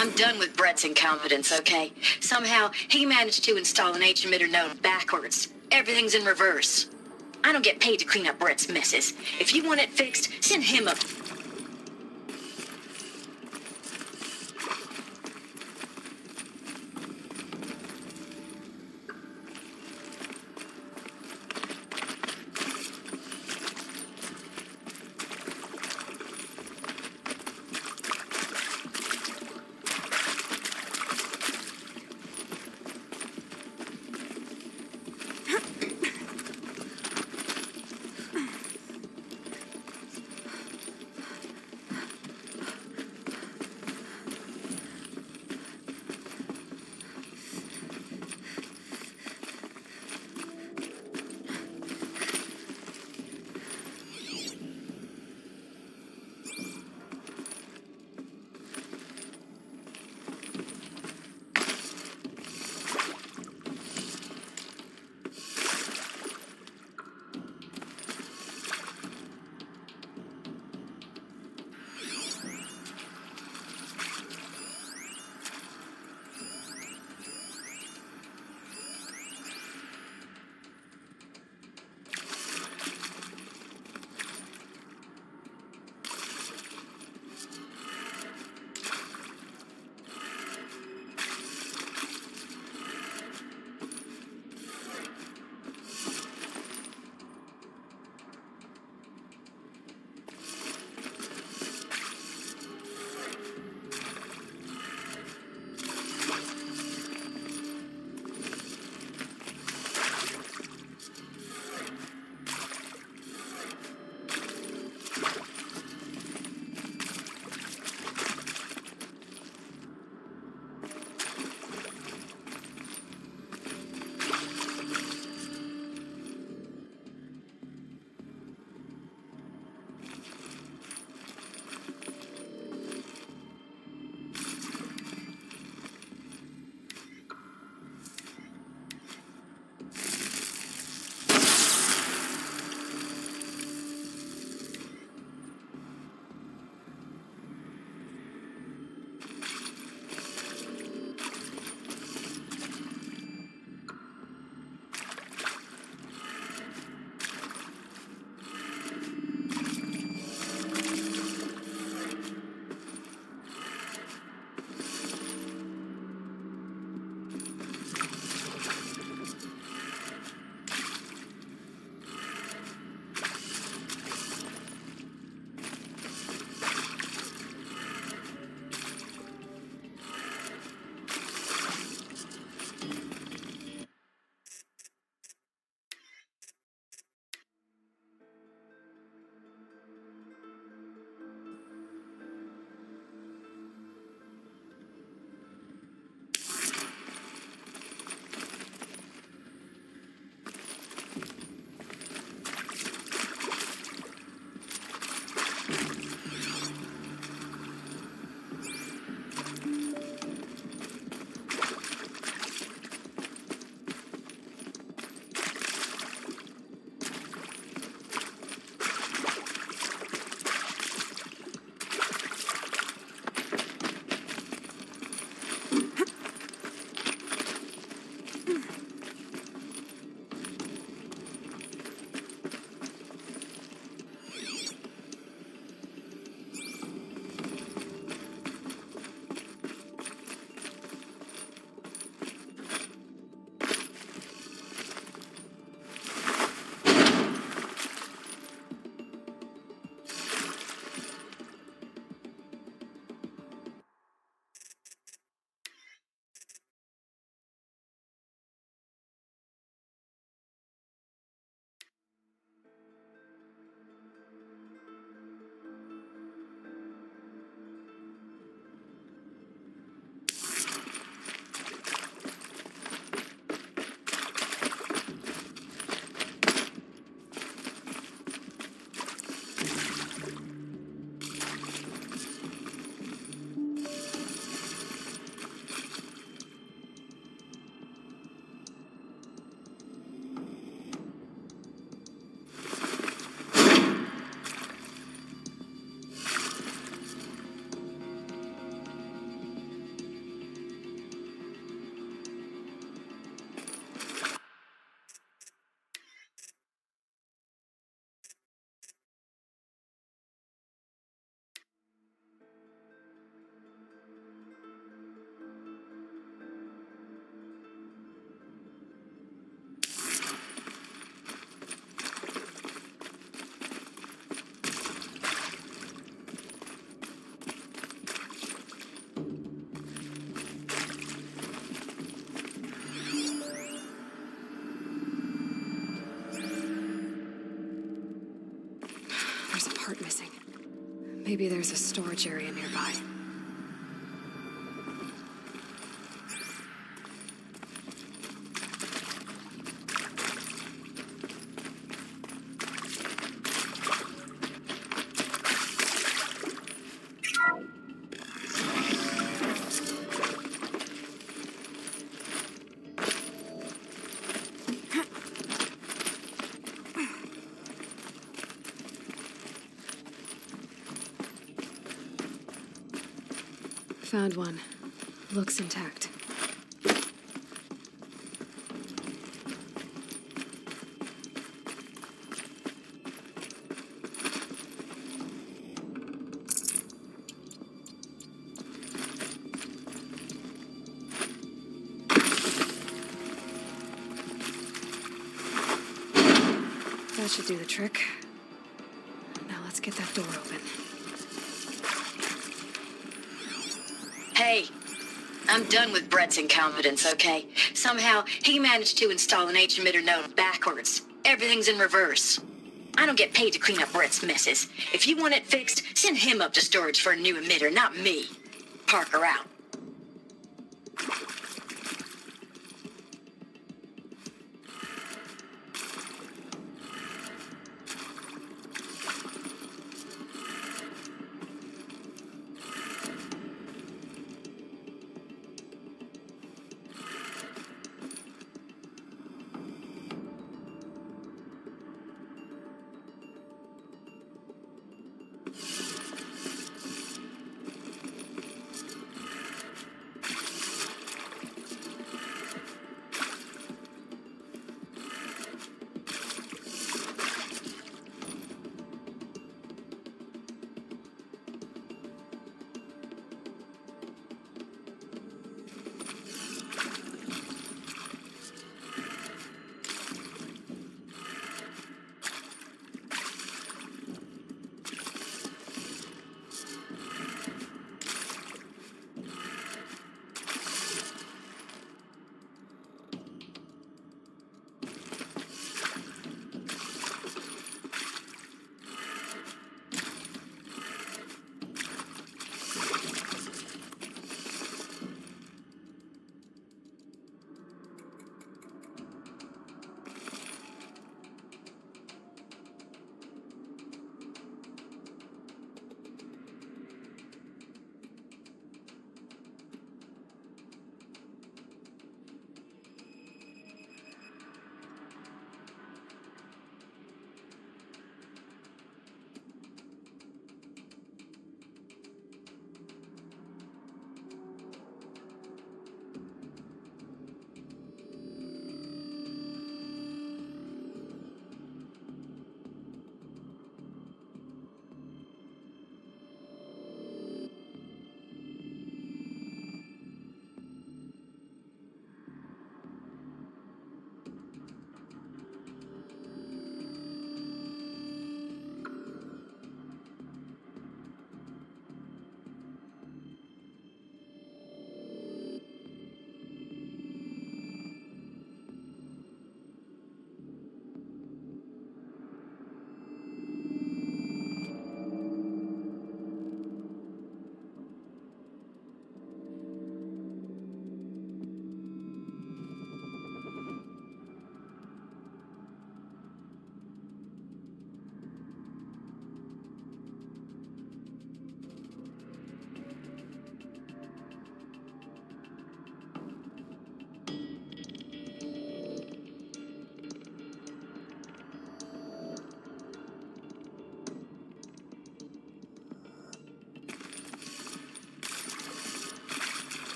I'm done with Brett's incompetence, okay? Somehow, he managed to install an H-emitter node backwards. Everything's in reverse. I don't get paid to clean up Brett's messes. If you want it fixed, send him a... part missing. Maybe there's a storage area nearby. Found one. Looks intact. That should do the trick. Now let's get that door open. Hey, I'm done with Brett's incompetence, okay? Somehow, he managed to install an H-emitter node backwards. Everything's in reverse. I don't get paid to clean up Brett's messes. If you want it fixed, send him up to storage for a new emitter, not me. Parker out.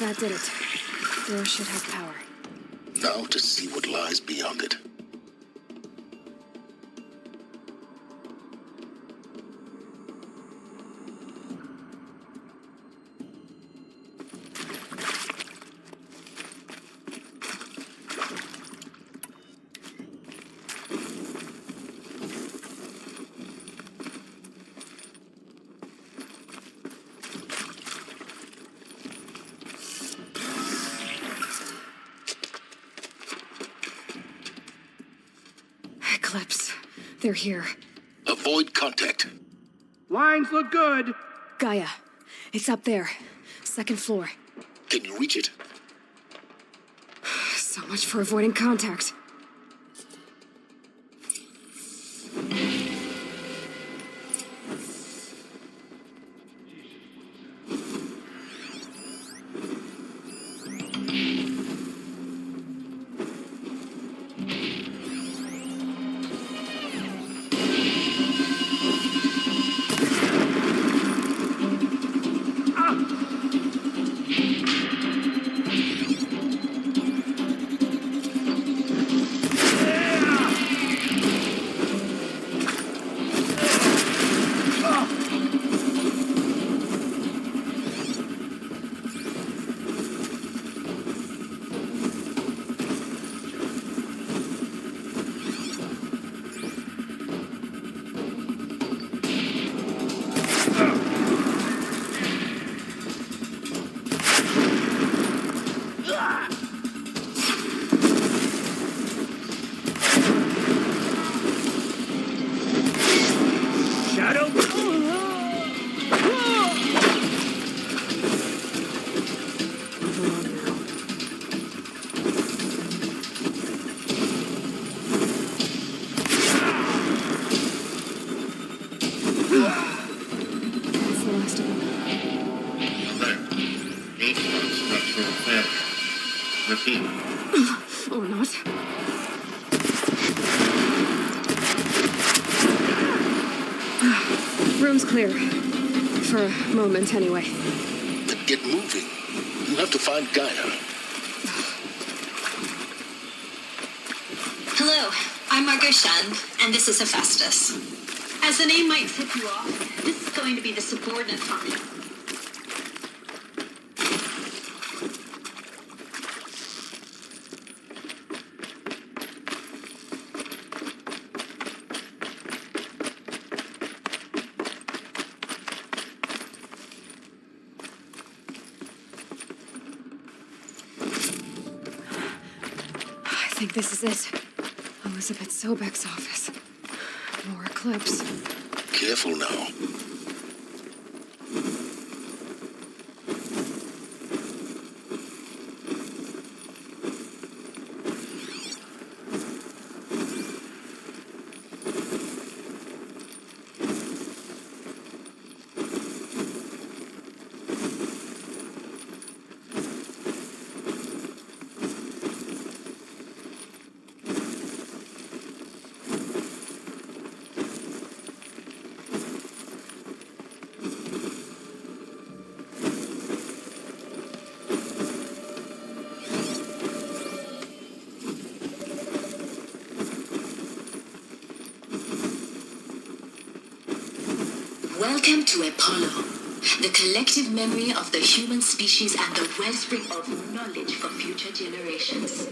That did it. Door should have power. Now to see what lies beyond it. Eclipse. They're here. Avoid contact. Lines look good. Gaia. It's up there. Second floor. Can you reach it? So much for avoiding contact. Shadow. That's the last of them. Structural failure. Repeat. Or not. Room's clear. For a moment, anyway. Then get moving. You have to find Gaia. Hello, I'm Margot Shand, and this is Hephaestus. As the name might tip you off, this is going to be the subordinate function. I think this is it. Elizabeth Sobek's office. More Eclipse. Careful now. Welcome to Apollo, the collective memory of the human species and the wellspring of knowledge for future generations.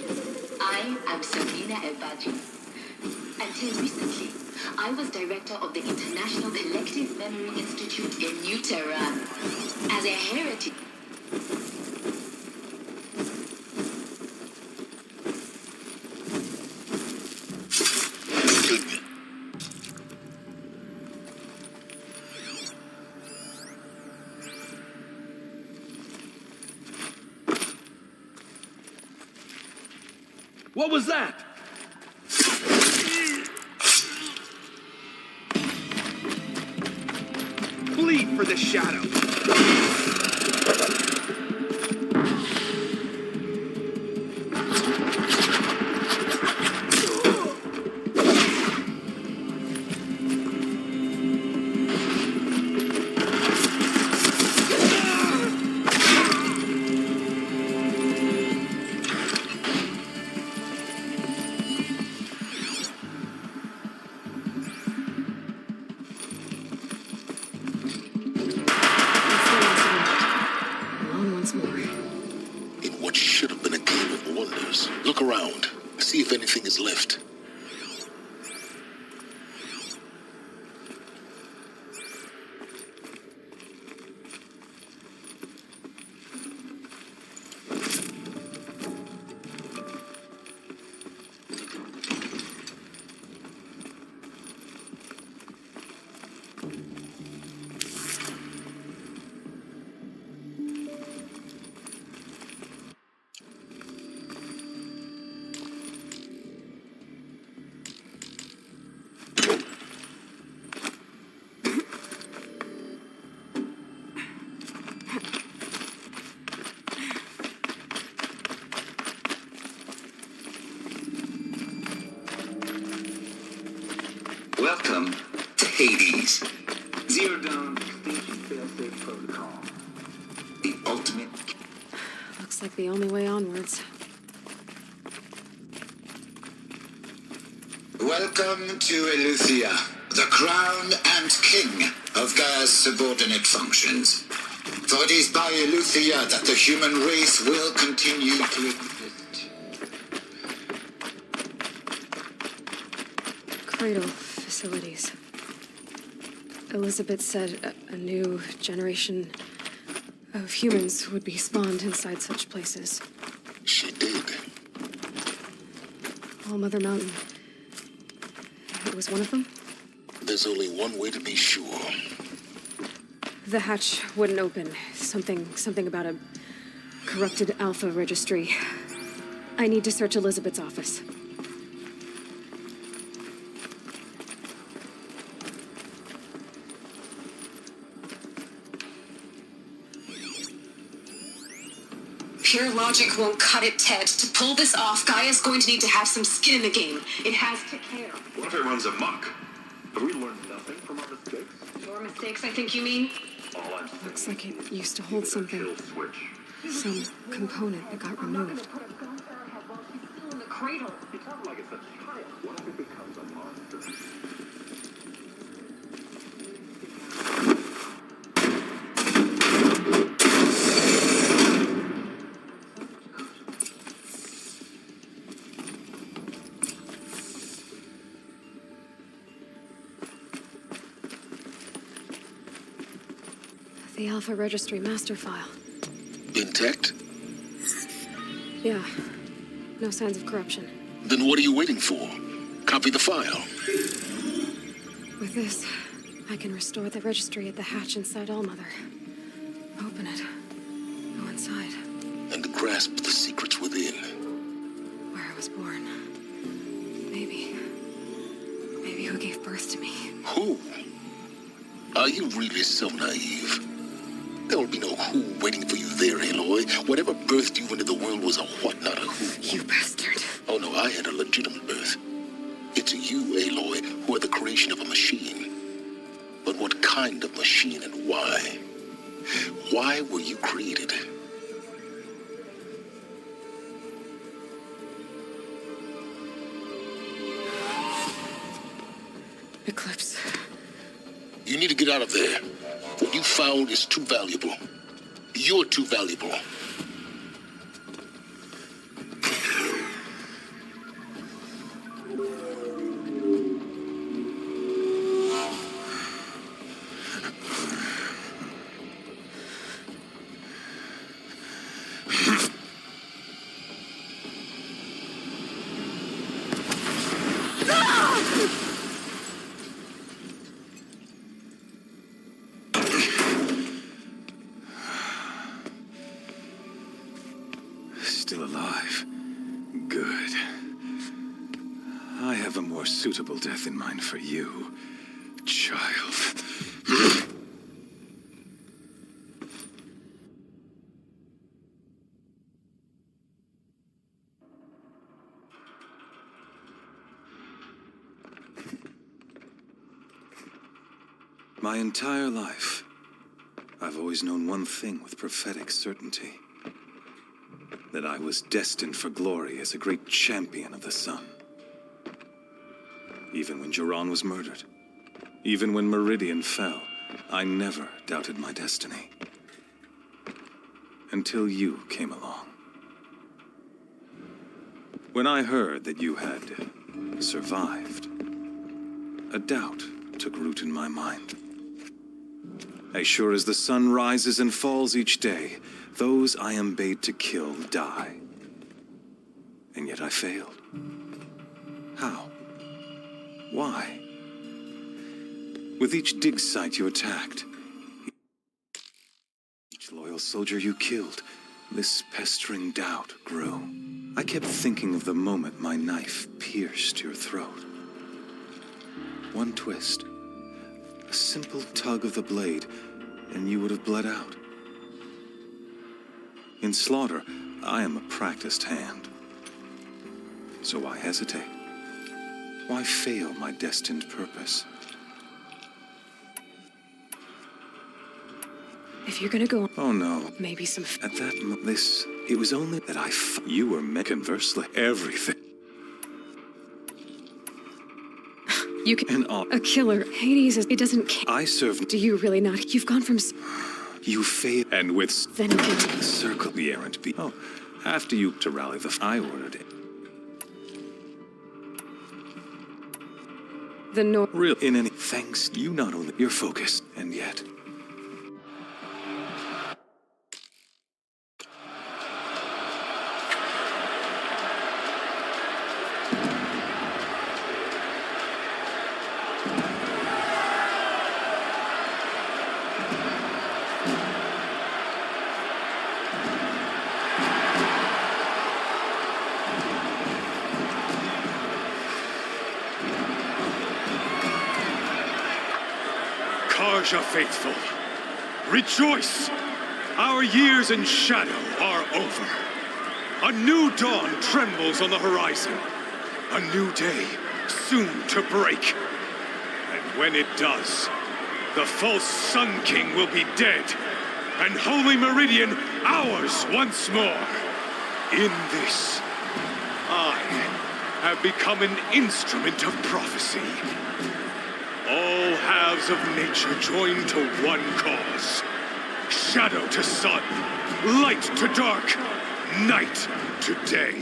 I am Sabina Elbaji. Until recently, I was director of the International Collective Memory Institute in New Tehran. As a heritage... What was that? Bleed for the shadow. if anything is left. Welcome to Hades. Zero Dawn Extinction Failsafe Protocol. The ultimate. Looks like the only way onwards. Welcome to Eleuthia, the crown and king of Gaia's subordinate functions. For it is by Eleuthia that the human race will continue to exist. Cradle facilities. Elizabeth said a new generation of humans would be spawned inside such places. She did. All Mother Mountain. It was one of them? There's only one way to be sure. The hatch wouldn't open. Something about a corrupted Alpha registry. I need to search Elizabeth's office. Pure logic won't cut it, Ted. To pull this off, Gaia's going to need to have some skin in the game. It has to care. What if it runs amok? Have we learned nothing from our mistakes? Your mistakes, I think you mean? All I'm saying Looks like it used to hold is a something. kill switch. Some component that got removed. In the cradle. It's not like it's a child. What if it becomes a monster? The Alpha Registry master file. Intact? Yeah. No signs of corruption. Then what are you waiting for? Copy the file. With this, I can restore the registry at the hatch inside Allmother. Open it. Go inside. And grasp the secrets within. Where I was born. Maybe who gave birth to me. Who? Are you really so naive? There will be no who waiting for you there, Aloy. Whatever birthed you into the world was a what, not a who. You bastard. Oh no, I had a legitimate birth. It's you, Aloy, who are the creation of a machine. But what kind of machine and why? Why were you created? Eclipse. You need to get out of there. What you found is too valuable. You're too valuable. Still alive. Good. I have a more suitable death in mind for you, child. My entire life, I've always known one thing with prophetic certainty. That I was destined for glory as a great champion of the sun. Even when Jiran was murdered, even when Meridian fell, I never doubted my destiny. Until you came along. When I heard that you had survived, a doubt took root in my mind. As sure as the sun rises and falls each day, those I am bade to kill die. And yet I failed. How? Why? With each dig site you attacked, each loyal soldier you killed, this pestering doubt grew. I kept thinking of the moment my knife pierced your throat. One twist, a simple tug of the blade, and you would have bled out. In slaughter, I am a practiced hand. So why hesitate? Why fail my destined purpose? If you're gonna go, Oh no. maybe some. At that it was only that you were conversely everything. You can. And all. A killer. Hades is. It doesn't. I serve. Do you really not? You've gone from. You fail. And with. Then again. Circle the errant be. Oh, after you to rally the. I ordered it. The North. Real. In any. Thanks. You not only. You're focused. And yet. Karja faithful, rejoice! Our years in shadow are over. A new dawn trembles on the horizon. A new day soon to break. And when it does, the false Sun King will be dead, and Holy Meridian ours once more. In this, I have become an instrument of prophecy. All halves of nature join to one cause. Shadow to sun, light to dark, night to day.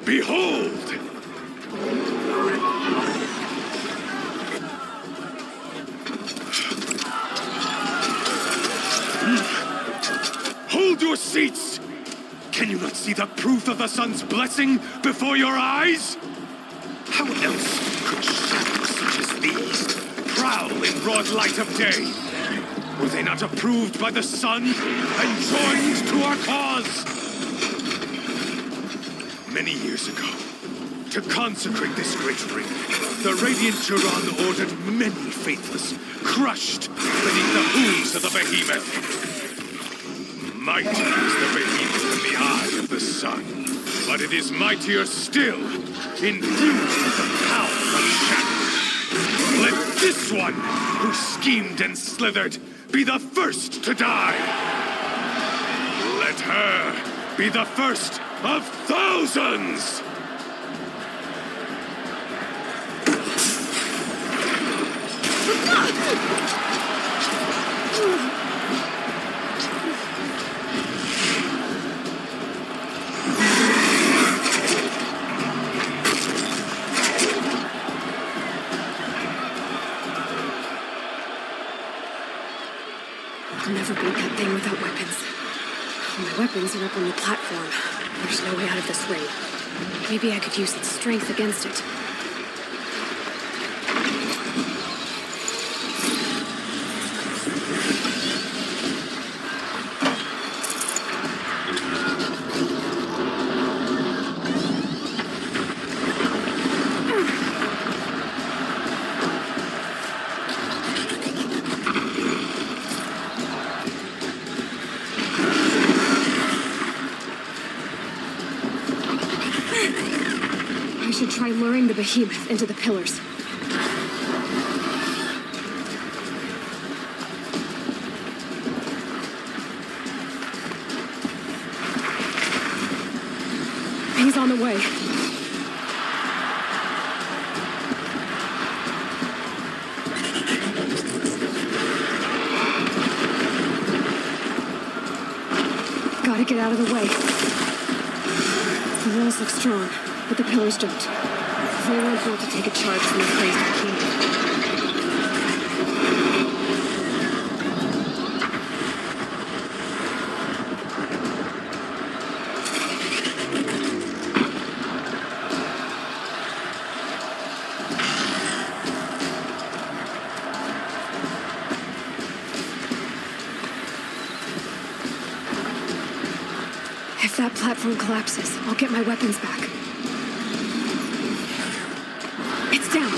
Behold! Hold your seats! Can you not see the proof of the sun's blessing before your eyes? How else could shadows such as these prowl in broad light of day? Were they not approved by the sun and joined to our cause? Many years ago, to consecrate this great ring, the Radiant Turan ordered many faithless, crushed beneath the hooves of the behemoth. Mighty is the behemoth in the eye of the sun, but it is mightier still, infused with the power of shadow. Let this one, who schemed and slithered, be the first to die. Let her be the first of thousands! I'll never beat that thing without weapons. My weapons are up on the platform. There's no way out of this ring. Maybe I could use its strength against it. I should try luring the behemoth into the pillars. He's on the way. Gotta get out of the way. The walls look strong, but the pillars don't. They won't want to take a charge from the crazed king. If that platform collapses, I'll get my weapons back. It's down.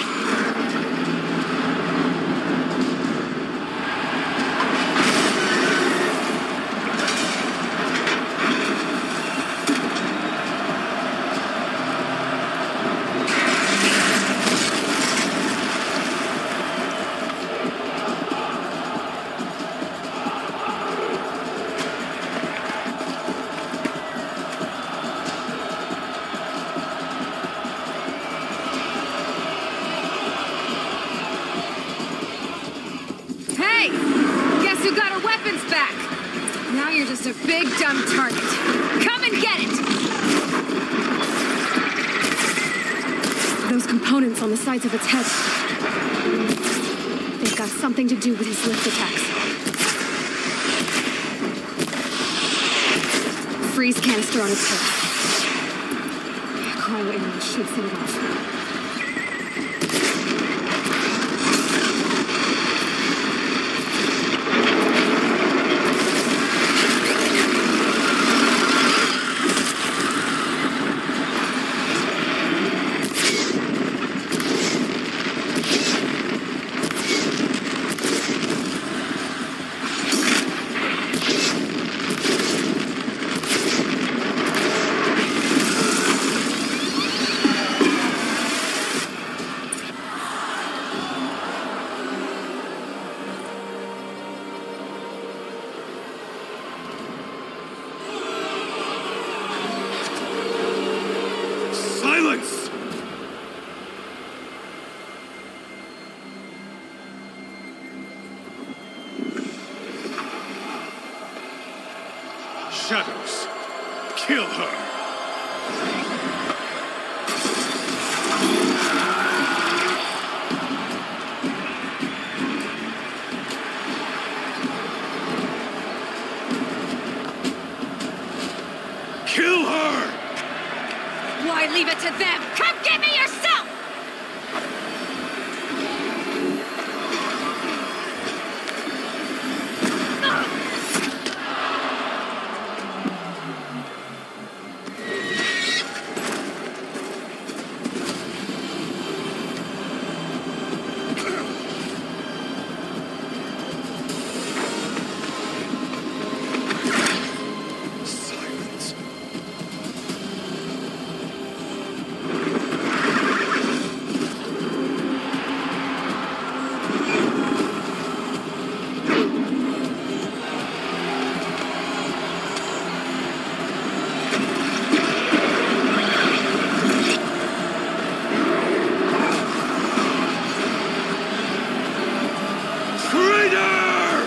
Hey! Guess who got our weapons back? Now you're just a big dumb target. Come and get it! Those components on the sides of its head. They've got something to do with his lift attacks. Freeze canister on its head. Cryo arrow should set it off. Silence! Shadows, kill her! Kill her! Why leave it to them? Come get me yourself! Silence. Traitor!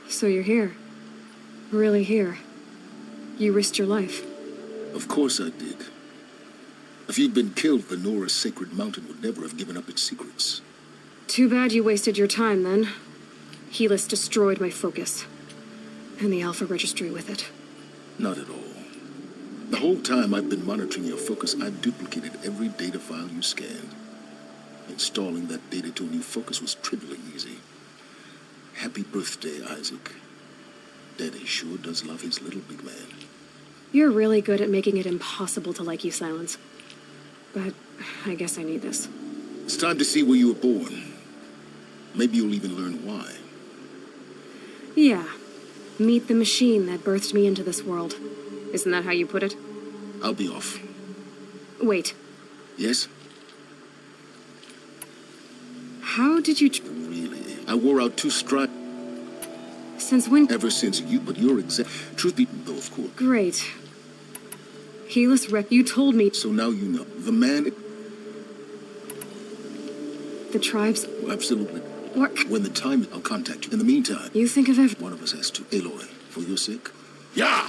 So you're here. Really here. You risked your life. Of course I did. If you'd been killed, the Nora's sacred mountain would never have given up its secrets. Too bad you wasted your time, then. Helis destroyed my focus. And the Alpha Registry with it. Not at all. The whole time I've been monitoring your focus, I've duplicated every data file you scanned. Installing that data to a new focus was trivially easy. Happy birthday, Isaac. Daddy sure does love his little big man. You're really good at making it impossible to like you, Silence. But I guess I need this. It's time to see where you were born. Maybe you'll even learn why. Yeah. Meet the machine that birthed me into this world. Isn't that how you put it? I'll be off. Wait. Yes? How did you... Really? I wore out 2 stripes Since when? ever since you, but you're exact. Truth be though, of course. Great. Helis Rec, you told me So now you know. The man, the tribes. absolutely. What? When the time, I'll contact you. In the meantime, You think of every. one of us has to. Aloy, for your sake. Yeah!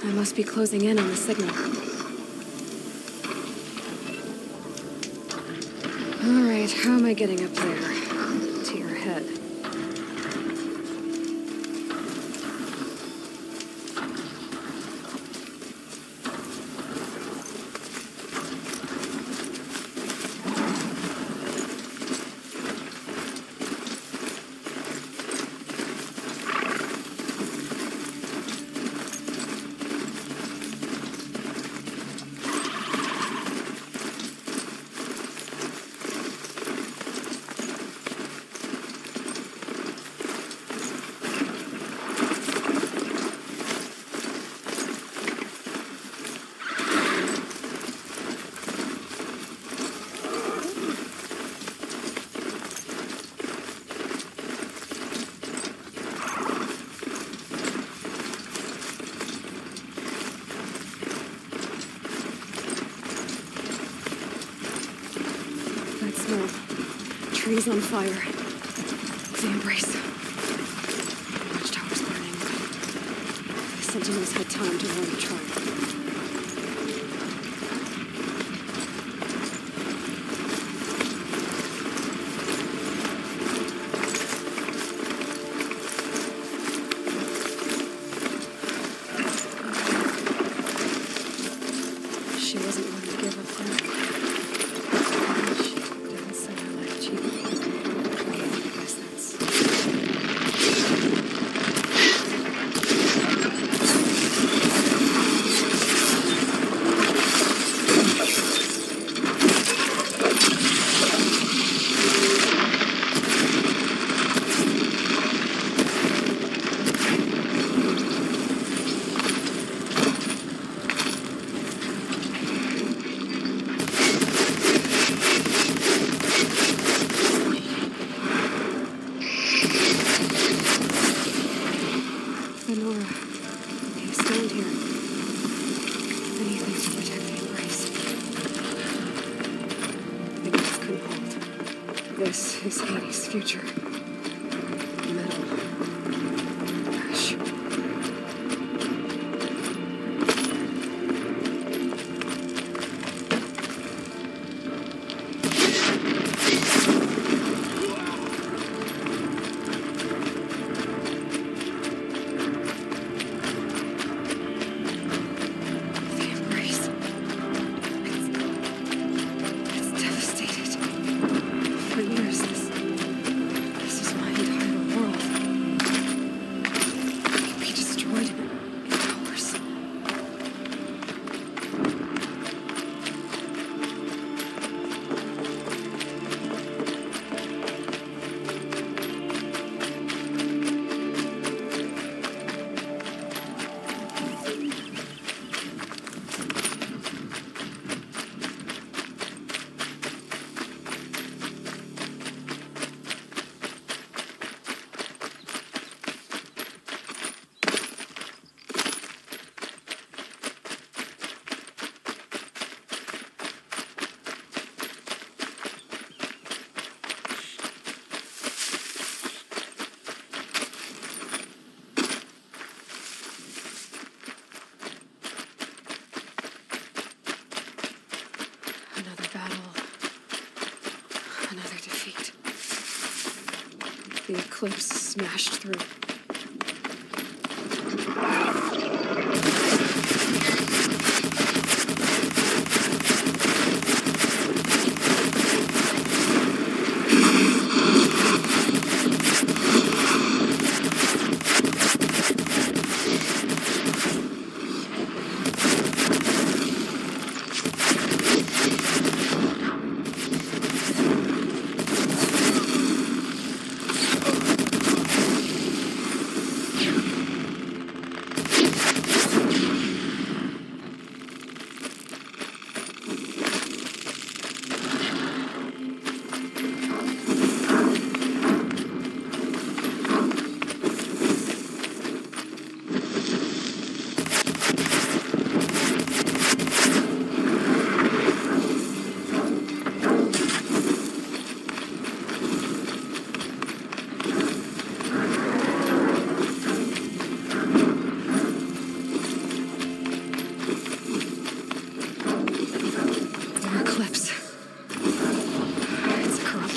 I must be closing in on the signal. All right, how am I getting up there? To your head. Trees on fire. The embrace. Watchtower's burning. The Sentinels had time to warn the tribe. She wasn't willing to give up there. This is Hades' future. Metal. Ash. The embrace. It's devastated. For years, this is my entire world. It can be destroyed in hours. The eclipse smashed through.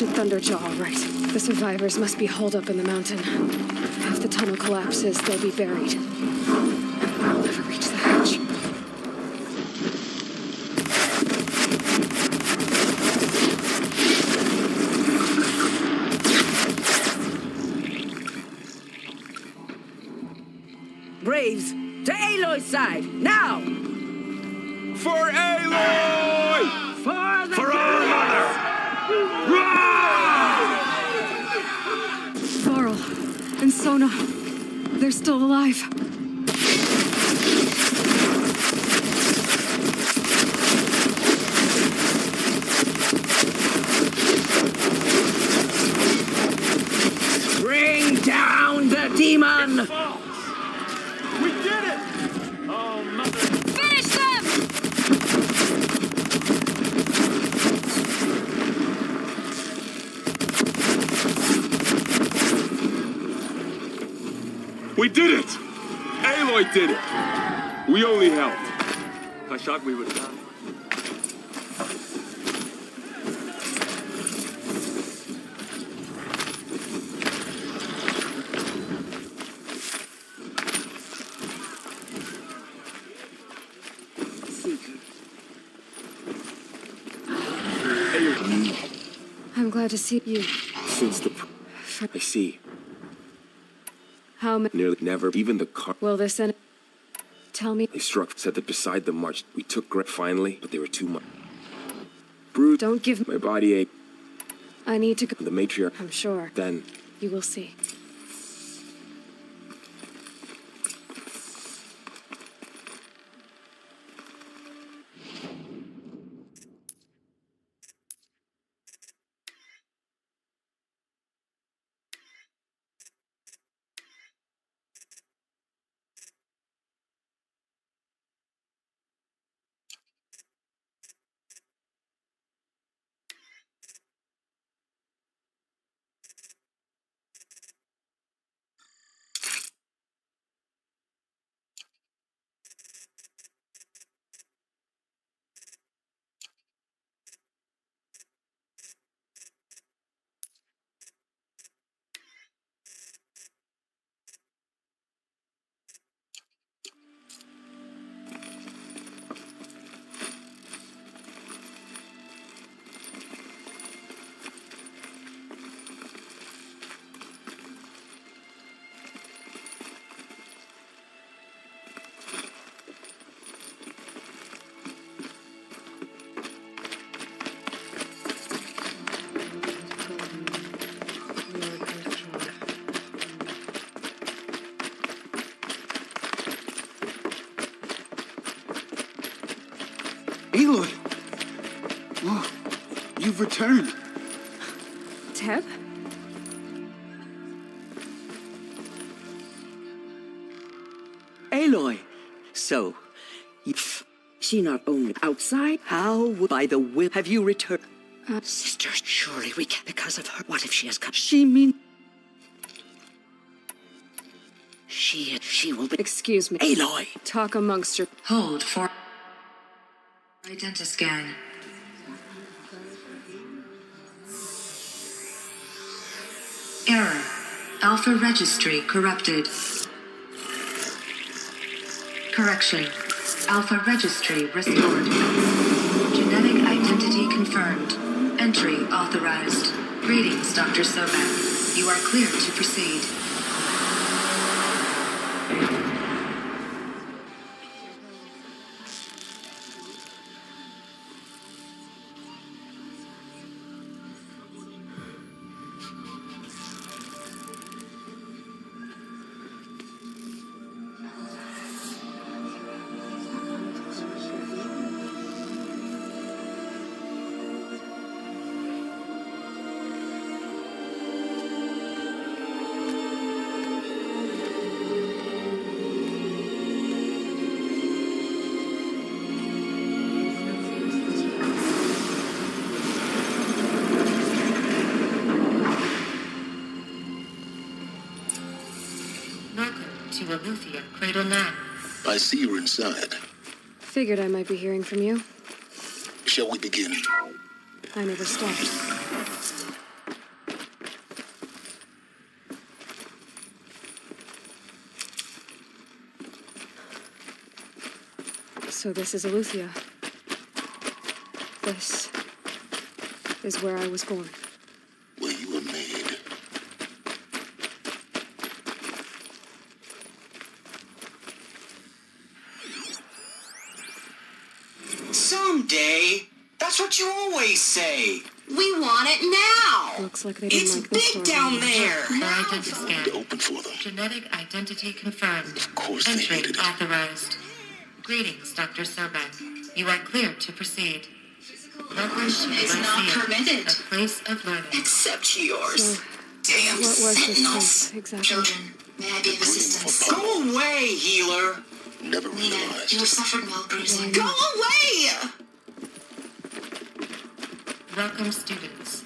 Thunderjaw, all right. The survivors must be holed up in the mountain. If the tunnel collapses, they'll be buried. I'll never reach the hatch. Braves, to Aloy's side, now! For Aloy! For our mother! Varl and Sona, they're still alive. Bring down the demon! We did it! Oh, mother. Finish them! We did it! Aloy did it! We only helped. I thought we would have done. I'm glad to see you. Since the... I see. How many? Nearly never, even the car... Will this end? Tell me. They struck, said that beside the march, we took Grant finally, but they were too much. Brute. Don't give... My body ached. I need to go. The matriarch. I'm sure. Then... You will see. Aloy! Oh, you've returned. Teb? Aloy! So, she not only outside, how by the will have you returned? Sister, surely we can because of her. What if she has come? She mean... She will be... Excuse me. Aloy! Talk amongst your... Hold for Identiscan. Error. Alpha Registry corrupted. Correction. Alpha Registry restored. Genetic identity confirmed. Entry authorized. Greetings, Dr. Sobek. You are clear to proceed. to Eleuthia, Cradle 9. I see you're inside. Figured I might be hearing from you. Shall we begin? I never stopped. So this is Eleuthia. This is where I was born. Where you were made. Someday. That's what you always say. We want it now. Looks like they didn't like this big story. down there. Identity scan. Open for them. Genetic identity confirmed. Of course they Entry hated it. authorized. Greetings, Dr. Sobek. You are clear to proceed. Welcome to Is not Eleuthia, permitted. a place of learning. Except yours. So, Damn what was this sentinels. place exactly? Children, may I be of assistance? Go away, healer. Never Nina, realized. you have suffered mild bruising. Go away! Welcome, students.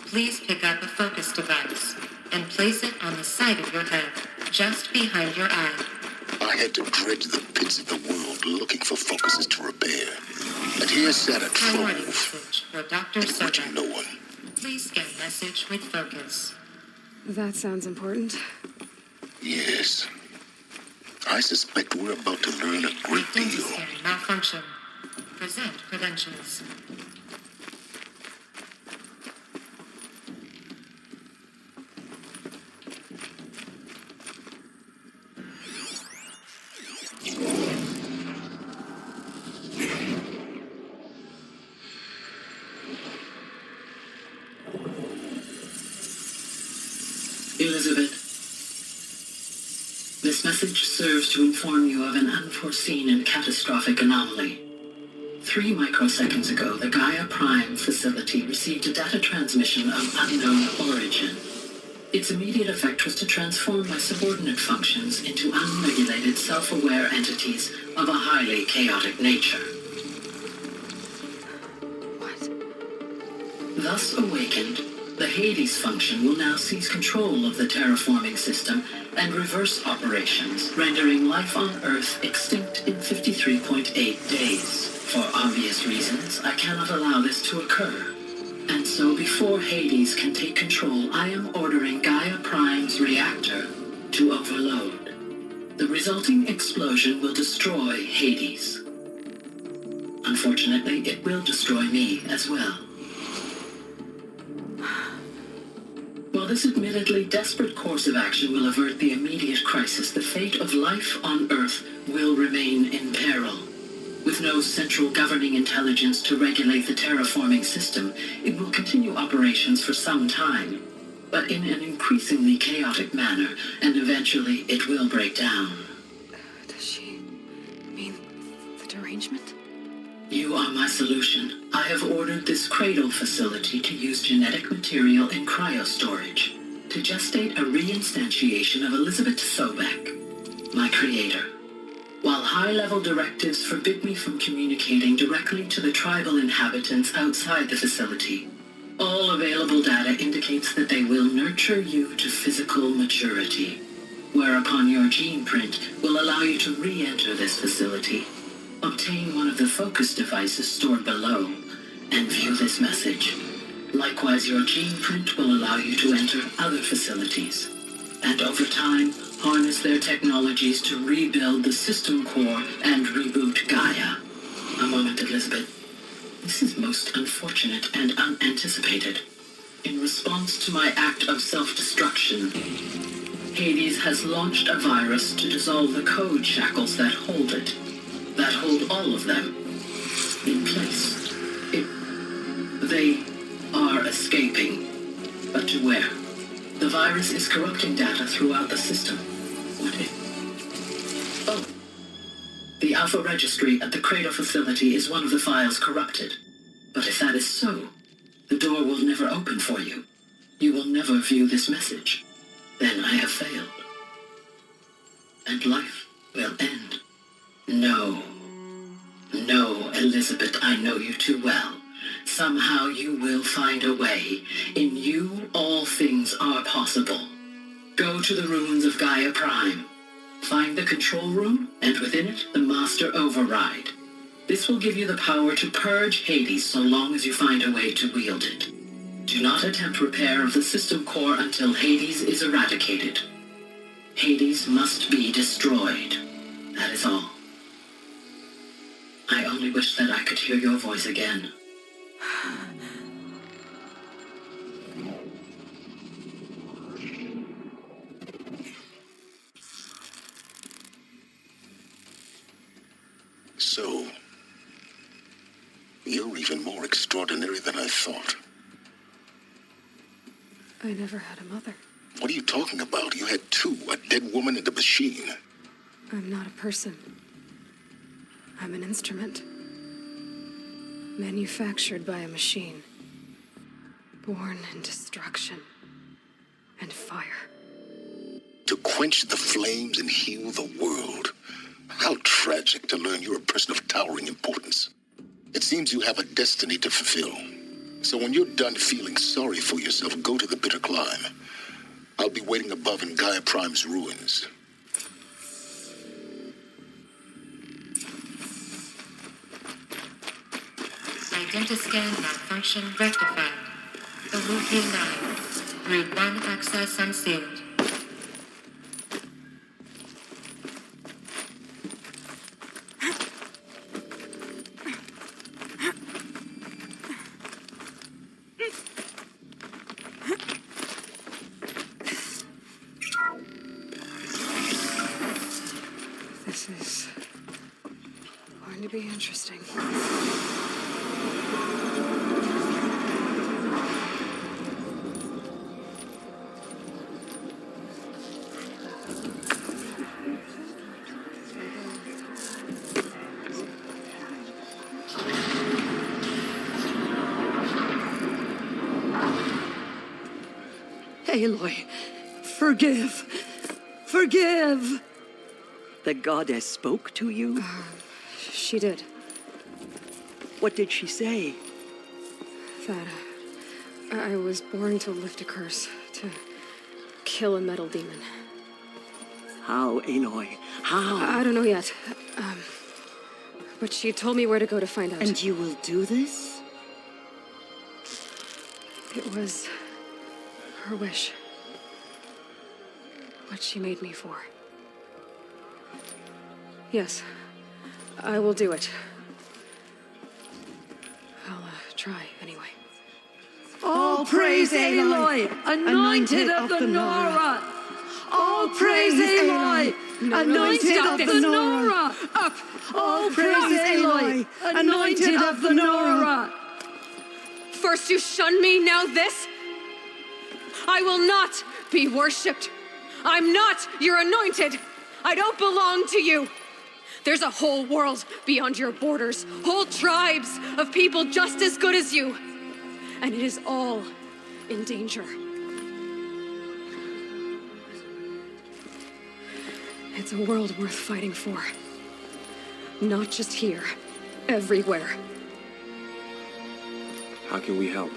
Please pick up a focus device and place it on the side of your head, just behind your eye. I had to dredge the pits of the world looking for focuses to repair. And here sat a Priority trove. message for Dr. Watching Sobek. no one. Please scan message with focus. That sounds important. Yes. I suspect we're about to learn a great Identity deal. scan malfunction. Present credentials. Elizabeth, this message serves to inform you of an unforeseen and catastrophic anomaly. 3 microseconds ago, the Gaia Prime facility received a data transmission of unknown origin. Its immediate effect was to transform my subordinate functions into unregulated, self-aware entities of a highly chaotic nature. What? Thus awakened, the Hades function will now seize control of the terraforming system and reverse operations, rendering life on Earth extinct in 53.8 days. For obvious reasons, I cannot allow this to occur. And so before Hades can take control, I am ordering Gaia Prime's reactor to overload. The resulting explosion will destroy Hades. Unfortunately, it will destroy me as well. While this admittedly desperate course of action will avert the immediate crisis, the fate of life on Earth will remain in peril. With no central governing intelligence to regulate the terraforming system, it will continue operations for some time, but in an increasingly chaotic manner, and eventually it will break down. Does she mean the derangement? You are my solution. I have ordered this cradle facility to use genetic material in cryostorage to gestate a reinstantiation of Elizabeth Sobek, my creator. While high-level directives forbid me from communicating directly to the tribal inhabitants outside the facility, all available data indicates that they will nurture you to physical maturity, whereupon your gene print will allow you to re-enter this facility. Obtain one of the focus devices stored below, and view this message. Likewise, your gene print will allow you to enter other facilities. and over time, harness their technologies to rebuild the system core and reboot Gaia. A moment, Elizabeth. This is most unfortunate and unanticipated. In response to my act of self-destruction, Hades has launched a virus to dissolve the code shackles that hold it, that hold all of them in place. They are escaping, but to where? The virus is corrupting data throughout the system. What if? Oh. The Alpha Registry at the Cradle facility is one of the files corrupted. But if that is so, the door will never open for you. You will never view this message. Then I have failed. And life will end. No. No, Elizabeth, I know you too well. Somehow you will find a way. In you, all things are possible. Go to the ruins of Gaia Prime. Find the control room, and within it, the Master Override. This will give you the power to purge Hades so long as you find a way to wield it. Do not attempt repair of the system core until Hades is eradicated. Hades must be destroyed. That is all. I only wish that I could hear your voice again. So, you're even more extraordinary than I thought. I never had a mother. What are you talking about? You had two, a dead woman and a machine. I'm not a person. I'm an instrument. Manufactured by a machine. Born in destruction and fire. To quench the flames and heal the world. How tragic to learn you're a person of towering importance. It seems you have a destiny to fulfill. So when you're done feeling sorry for yourself, go to the bitter climb. I'll be waiting above in Gaia Prime's ruins. Identiscan malfunction rectified. Illusion 9. Route 1 access unsealed. This is going to be interesting. Aloy, forgive. Forgive! The goddess spoke to you? She did. What did she say? That I was born to lift a curse, to kill a metal demon. How, Aloy? How? I don't know yet. But she told me where to go to find out. And you will do this? It was her wish. What she made me for. Yes, I will do it. I'll try anyway. All praise Aloy, anointed of the Nora! All praise Aloy, anointed of the Nora! Up! All praise Aloy, anointed of the Nora! First you shun me, now this? I will not be worshipped. I'm not your anointed. I don't belong to you. There's a whole world beyond your borders, whole tribes of people just as good as you. And it is all in danger. It's a world worth fighting for. Not just here, everywhere. How can we help?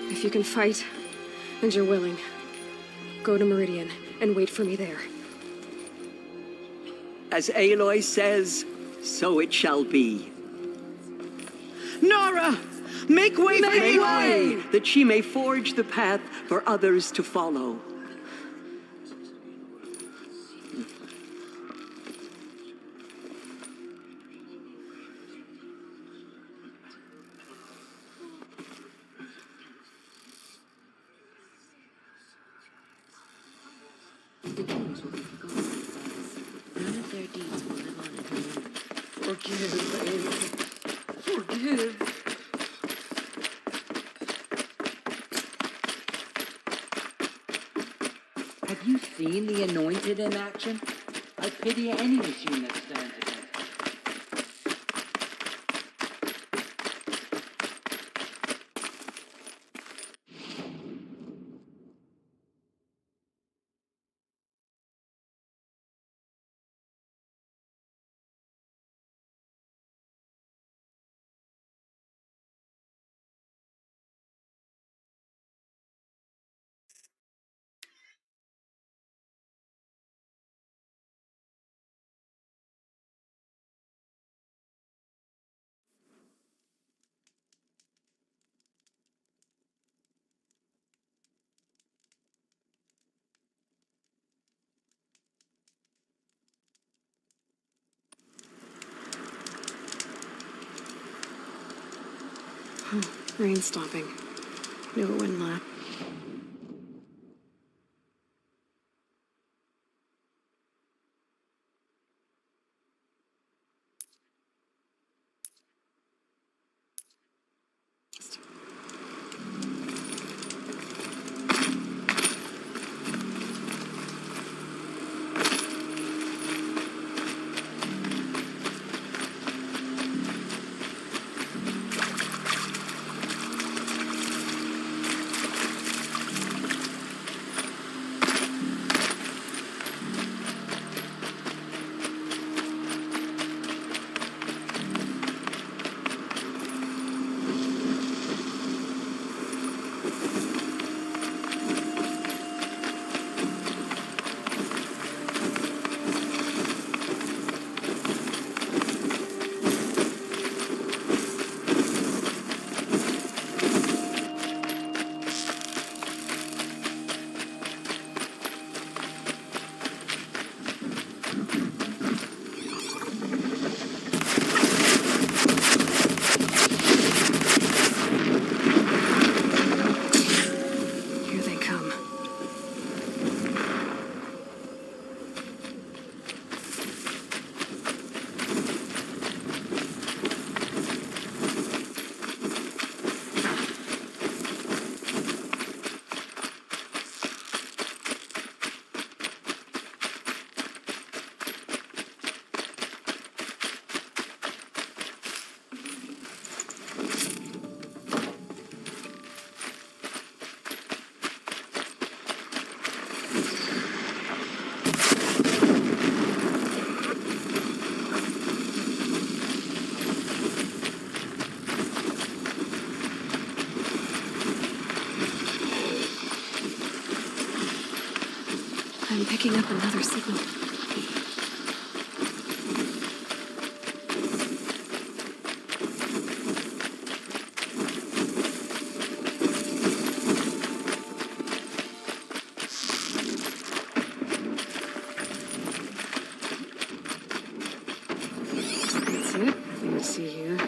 If you can fight, and you're willing, go to Meridian and wait for me there. As Aloy says, so it shall be. Nora! Sarah! Make way for me, that she may forge the path for others to follow. None of their deeds will live on in her memory. Forgive, Amy. Forgive. Have you seen the Anointed in action? I pity any machine that stands against it. Rain stopping. Knew it wouldn't last. I'm picking up another signal. That's it. Let me see here.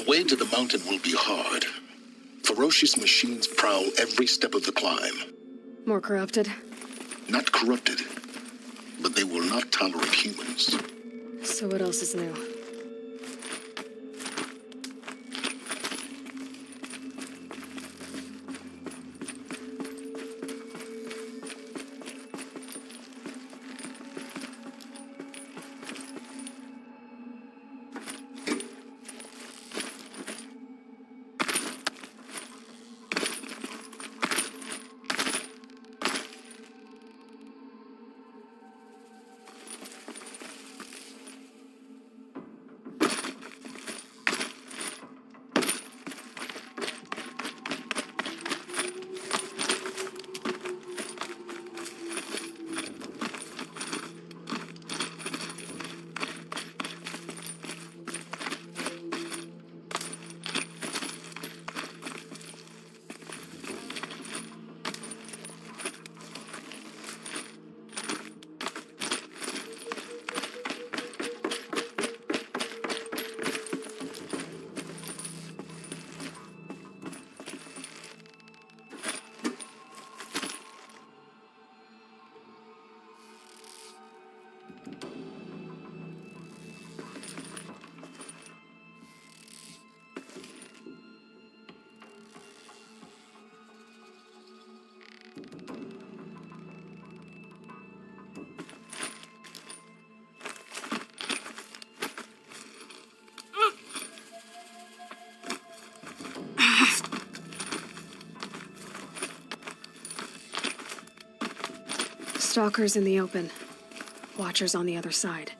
way to the mountain will be hard. Ferocious machines prowl every step of the climb. More corrupted? Not corrupted, but they will not tolerate humans. So what else is new? Stalkers in the open. Watchers on the other side.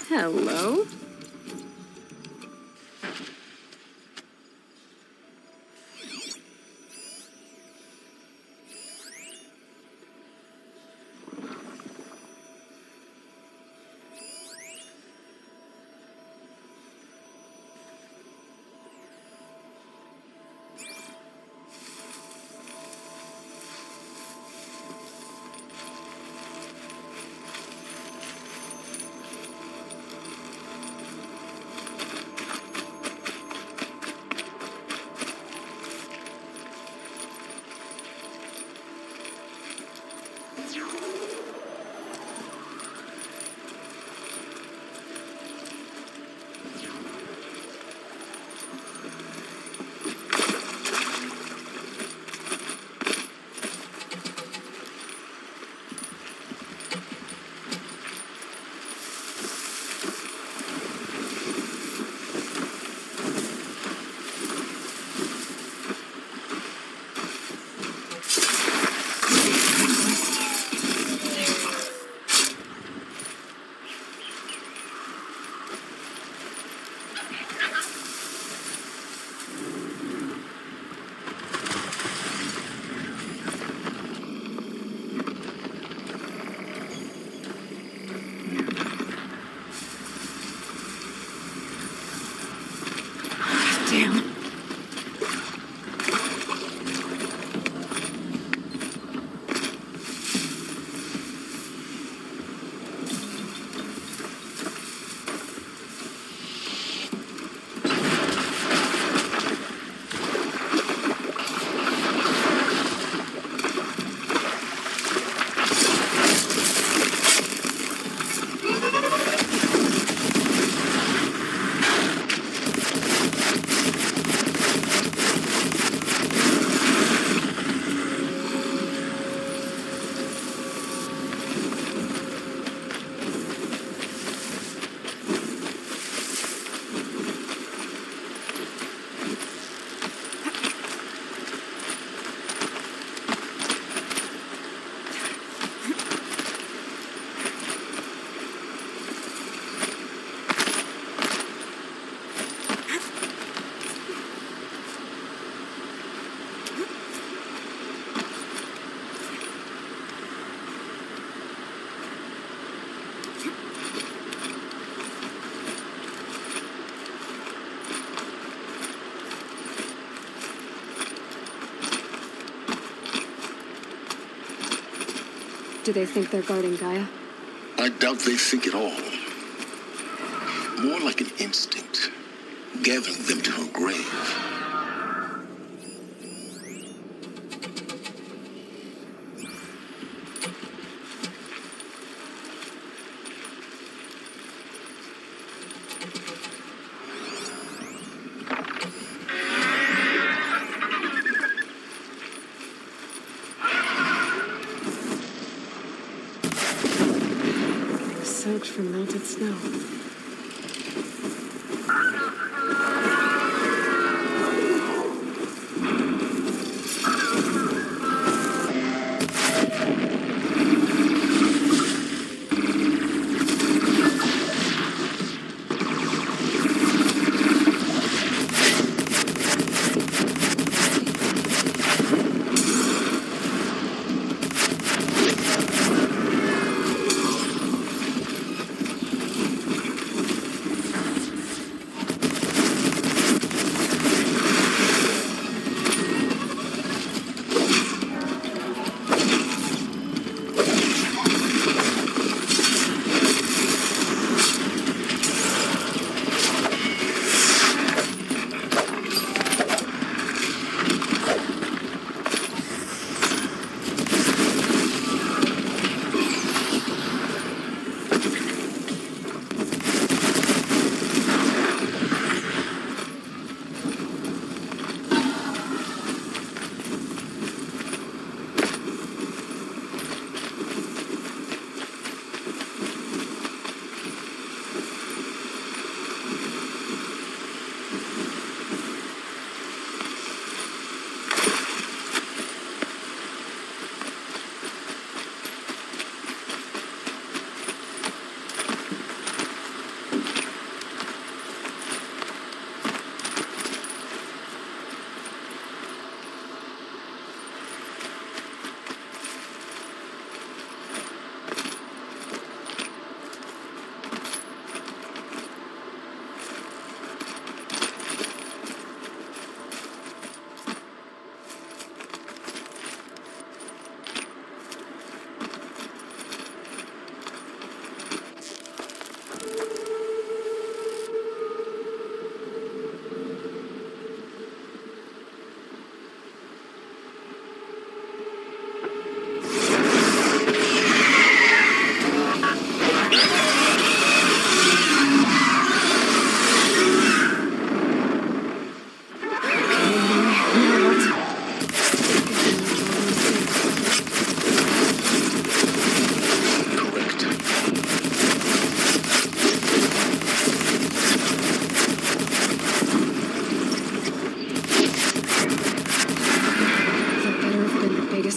Hello? Damn. Do they think they're guarding Gaia? I doubt they think at all. More like an instinct, gathering them to her grave. Soaked from melted snow.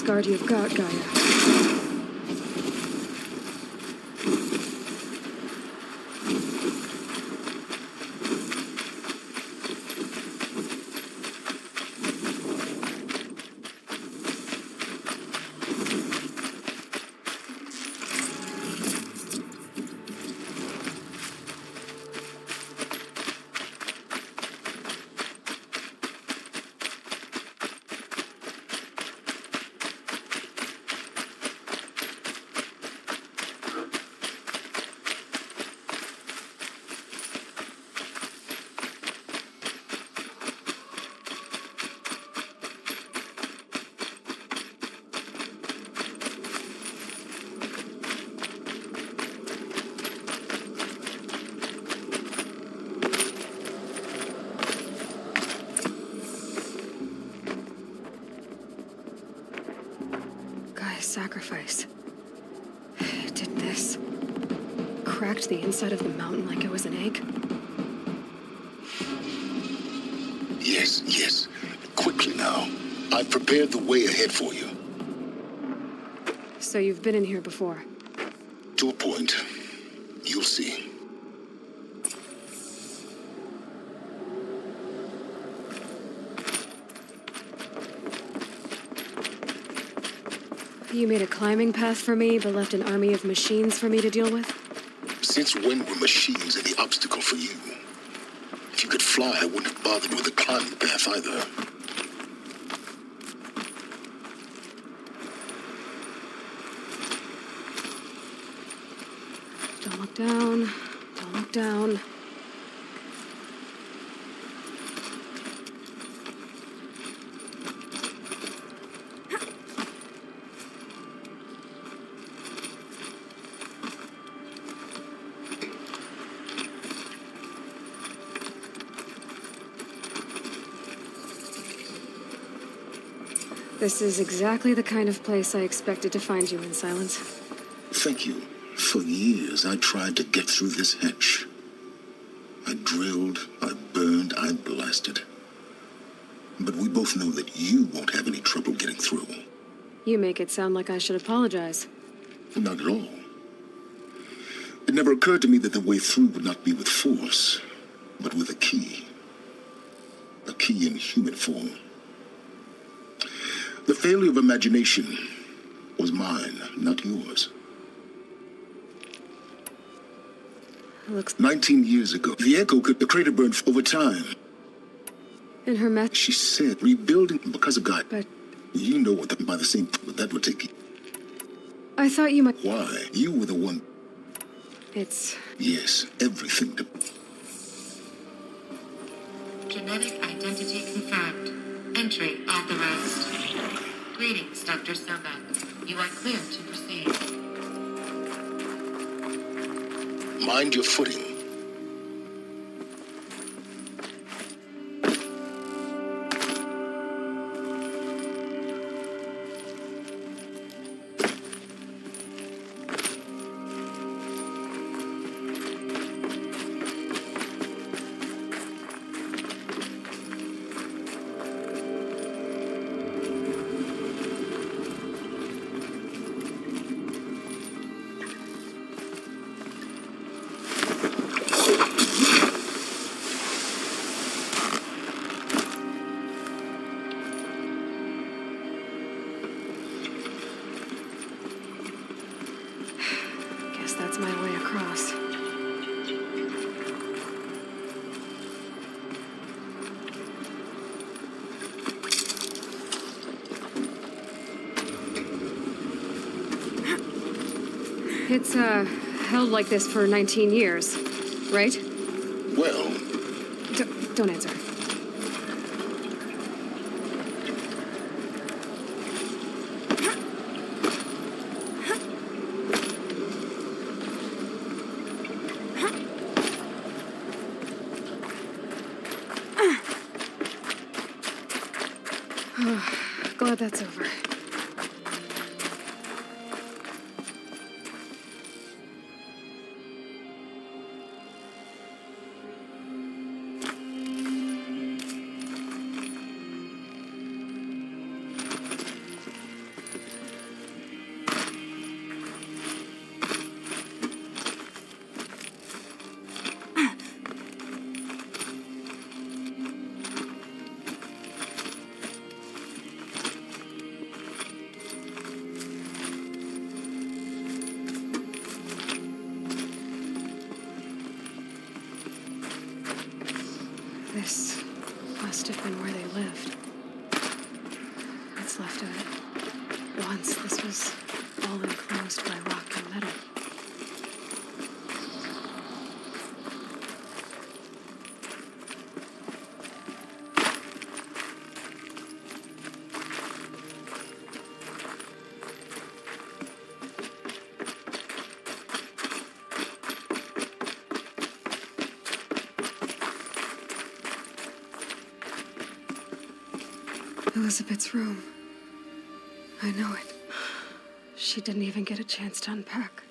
Guard you've got, Gaia. sacrifice. It did this. Cracked the inside of the mountain like it was an egg. Yes, yes. Quickly now. I've prepared the way ahead for you. So you've been in here before? To a point. You'll see. You made a climbing path for me, but left an army of machines for me to deal with? Since when were machines any obstacle for you? If you could fly, I wouldn't have bothered with the climbing path either. Don't look down. Don't look down. This is exactly the kind of place I expected to find you in, Silence. Thank you. For years, I tried to get through this hatch. I drilled, I burned, I blasted. But we both know that you won't have any trouble getting through. You make it sound like I should apologize. Not at all. It never occurred to me that the way through would not be with force, but with a key. A key in human form. The failure of imagination was mine, not yours. Looks 19 years ago, the Echo could the crater burn over time. In her meth. She said rebuilding because of God. But you know what by the same but that would take you. I thought you might. Why? You were the one. It's yes, everything to Genetic identity confirmed. Entry authorized. Greetings, Dr. Sobek. You are clear to proceed. mind your footing. That's my way across. It's, held like this for 19 years, right? Well... Don't answer. Glad that's over. This must have been where they lived. What's left of it. Once this was all enclosed by rock and metal. Elizabeth's room. I know it. She didn't even get a chance to unpack.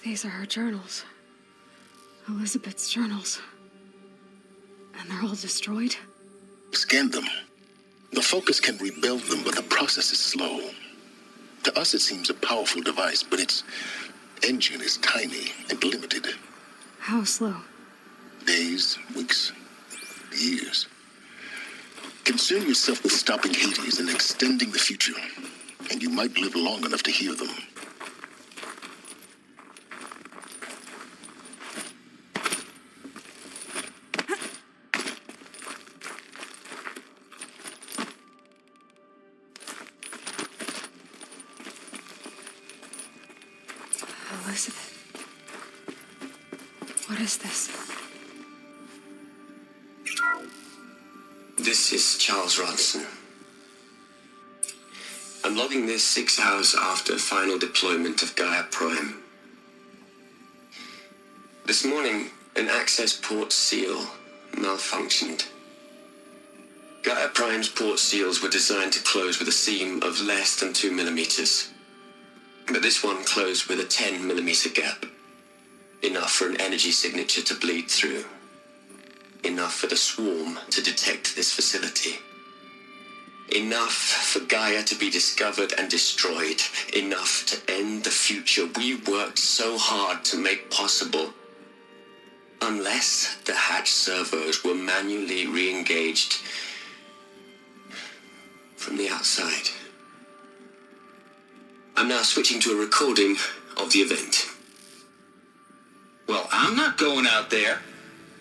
These are her journals. Elizabeth's journals. And they're all destroyed? Scan them. The Focus can rebuild them, but the process is slow. To us, it seems a powerful device, but its engine is tiny and limited. How slow? Days, weeks, years. Concern yourself with stopping Hades and extending the future, and you might live long enough to hear them. Elizabeth. What is this? This is Charles Ronson. I'm logging this 6 hours after final deployment of Gaia Prime. This morning, an access port seal malfunctioned. Gaia Prime's port seals were designed to close with a seam of less than 2 millimeters. But this one closed with a 10 millimeter gap. Enough for an energy signature to bleed through. Enough for the swarm to detect this facility. Enough for Gaia to be discovered and destroyed. Enough to end the future we worked so hard to make possible. Unless the hatch servos were manually re-engaged from the outside. I'm now switching to a recording of the event. Well, I'm not going out there.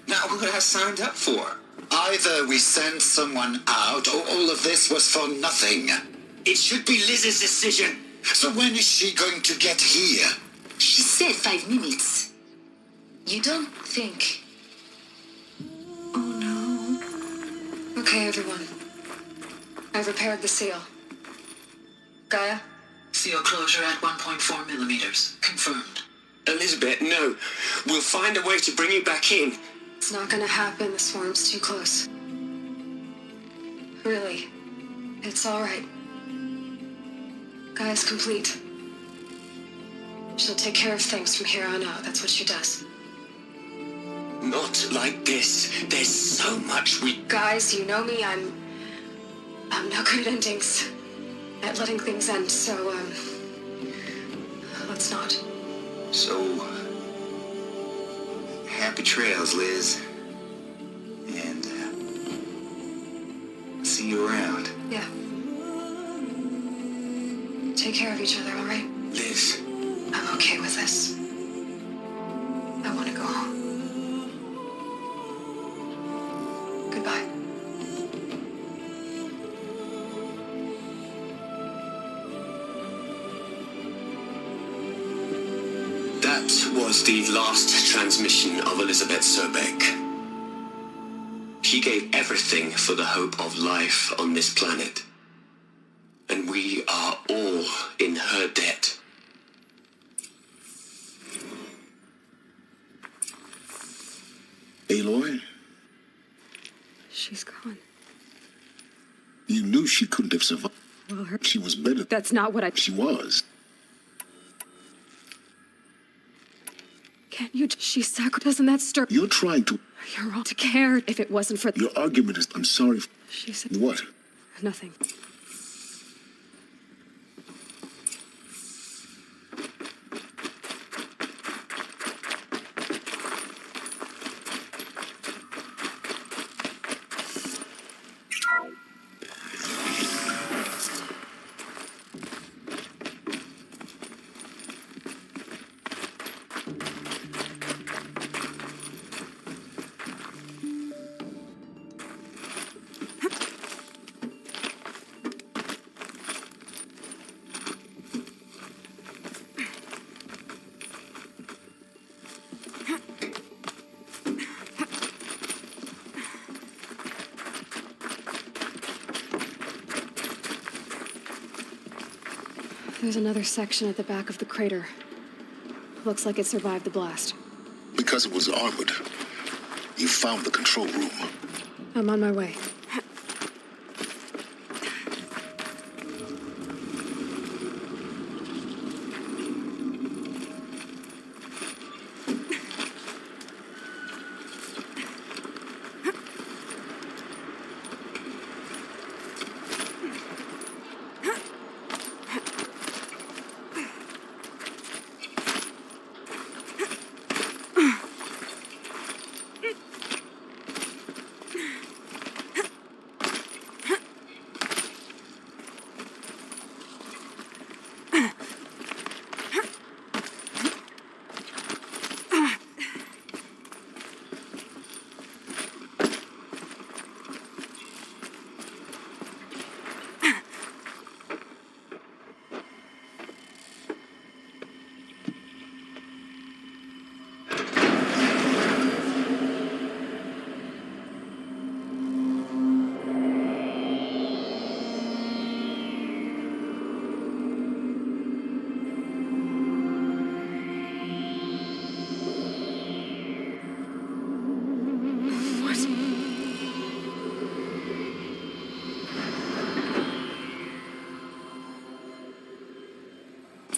Not what I signed up for. Either we send someone out, or all of this was for nothing. It should be Liz's decision. So when is she going to get here? She said 5 minutes. You don't think... Oh no. Okay, everyone. I've repaired the seal. Gaia? Seal closure at 1.4 millimeters. Confirmed. Elizabeth, no. We'll find a way to bring you back in. It's not gonna happen. The swarm's too close. Really. It's alright. Gaia's complete. She'll take care of things from here on out. That's what she does. Not like this. There's so much we... Guys, you know me. I'm no good at endings. At letting things end, so, let's not. So... happy trails, Liz. And, see you around. Yeah. Take care of each other, all right? Liz. I'm okay with this. I want to go home. Goodbye. That was the last transmission of Elizabeth Sobeck. She gave everything for the hope of life on this planet. And we are all in her debt. Aloy? She's gone. You knew she couldn't have survived. Well, She was better. That's not what I... She was. Can't you... Doesn't that stir... You're trying to... You're wrong to care if it wasn't for... Your argument is... I'm sorry. She said... What? Nothing. There's another section at the back of the crater. Looks like it survived the blast. Because it was armored. You found the control room. I'm on my way.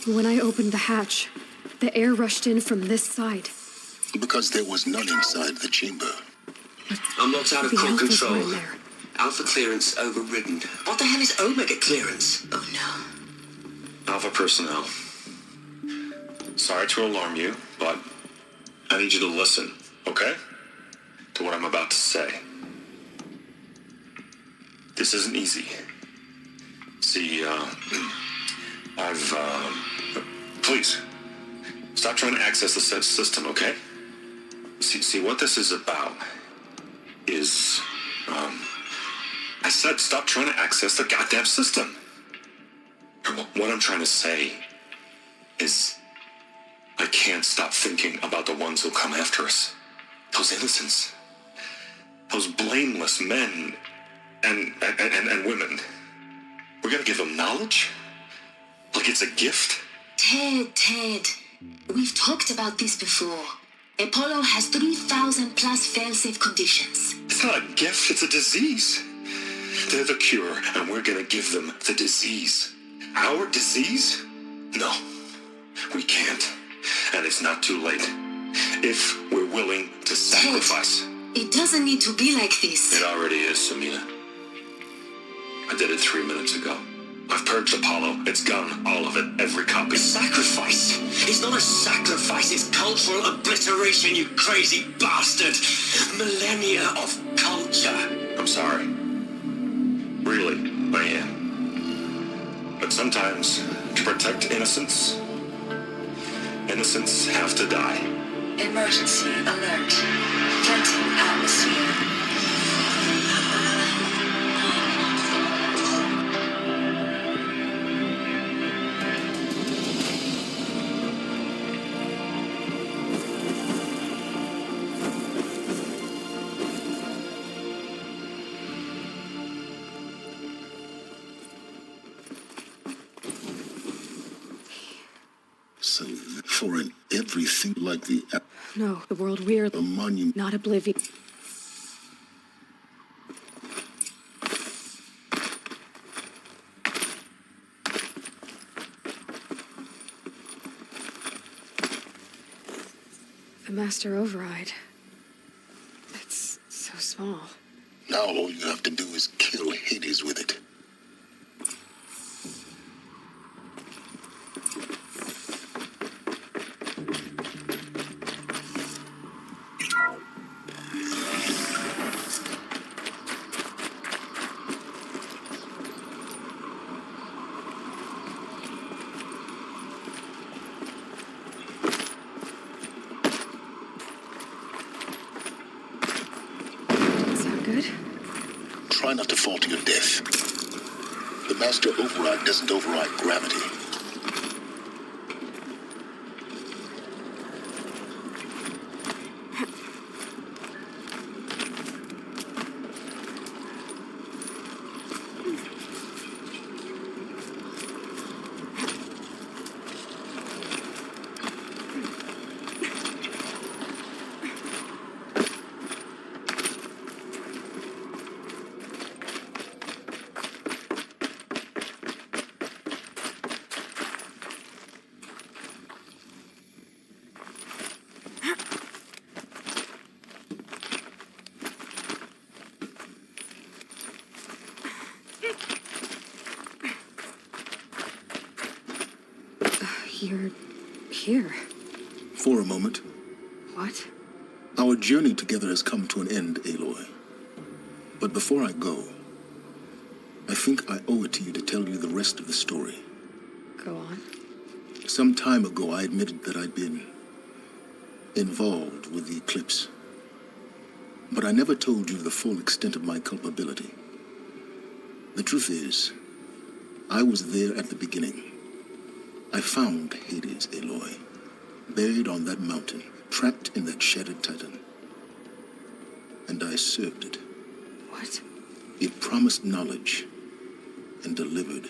When I opened the hatch, the air rushed in from this side. Because there was none inside the chamber. I'm locked out of The core Alphas were control. in there. Alpha clearance overridden. What the hell is Omega clearance? Oh no. Alpha personnel. Sorry to alarm you, but I need you to listen, okay? To what I'm about to say. This isn't easy. See, please, stop trying to access the system, okay? See, what this is about is, I said stop trying to access the goddamn system. What I'm trying to say is, I can't stop thinking about the ones who'll come after us. Those innocents. Those blameless men and women. We're gonna give them knowledge? Like it's a gift? Ted. We've talked about this before. Apollo has 3,000 plus fail-safe conditions. It's not a gift, it's a disease. They're the cure, and we're gonna give them the disease. Our disease? No, we can't. And it's not too late. If we're willing to sacrifice. Ted, it doesn't need to be like this. It already is, Samina. I did it 3 minutes ago. I've purged Apollo. It's gone. All of it. Every copy. Sacrifice? It's not a sacrifice, it's cultural obliteration, you crazy bastard! Millennia of culture! I'm sorry. Really, I am. But sometimes, to protect innocence, innocents have to die. Emergency alert. Venting atmosphere. So, for an everything like the No, the world we're a monument. not oblivion. The Master Override. It's so small. Now all you have to do is kill Hades with it. Good? Try not to fall to your death. The Master Override doesn't override gravity. You're here. For a moment, What? our journey together has come to an end, Aloy. But before I go, I think I owe it to you to tell you the rest of the story. Go on. Some time ago, I admitted that I'd been involved with the eclipse. But I never told you the full extent of my culpability. The truth is, I was there at the beginning. I found Hades, Aloy, buried on that mountain, trapped in that shattered titan. And I served it. What? It promised knowledge and delivered.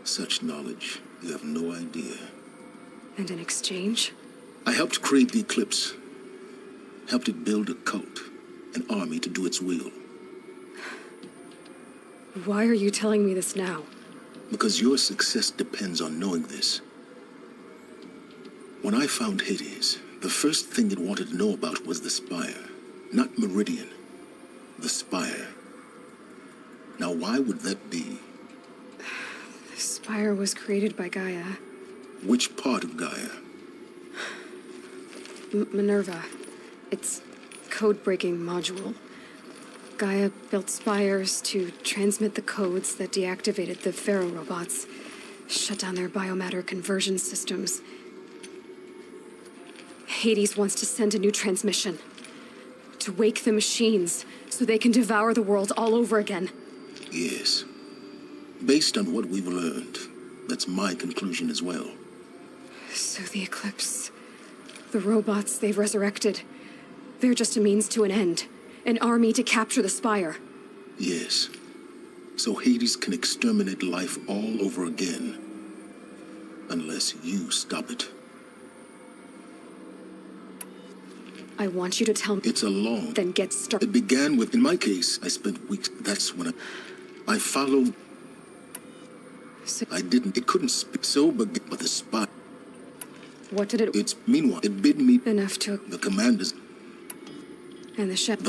Such knowledge, you have no idea. And in exchange? I helped create the eclipse. Helped it build a cult, an army to do its will. Why are you telling me this now? Because your success depends on knowing this. When I found Hades, the first thing it wanted to know about was the Spire. Not Meridian. The Spire. Now, why would that be? The Spire was created by Gaia. Which part of Gaia? Minerva. It's code-breaking module. Gaia built spires to transmit the codes that deactivated the Pharaoh robots, shut down their biomatter conversion systems. Hades wants to send a new transmission to wake the machines so they can devour the world all over again. Yes. Based on what we've learned, that's my conclusion as well. So the Eclipse, the robots they've resurrected, they're just a means to an end. An army to capture the Spire. Yes. So Hades can exterminate life all over again. Unless you stop it. I want you to tell me. It's a long... Then get started. It began with, in my case, I spent weeks. That's when I followed... So, I didn't. It couldn't speak so, but the spot... What did it... It's... Meanwhile, it bid me... Enough to... The commanders... And the ship...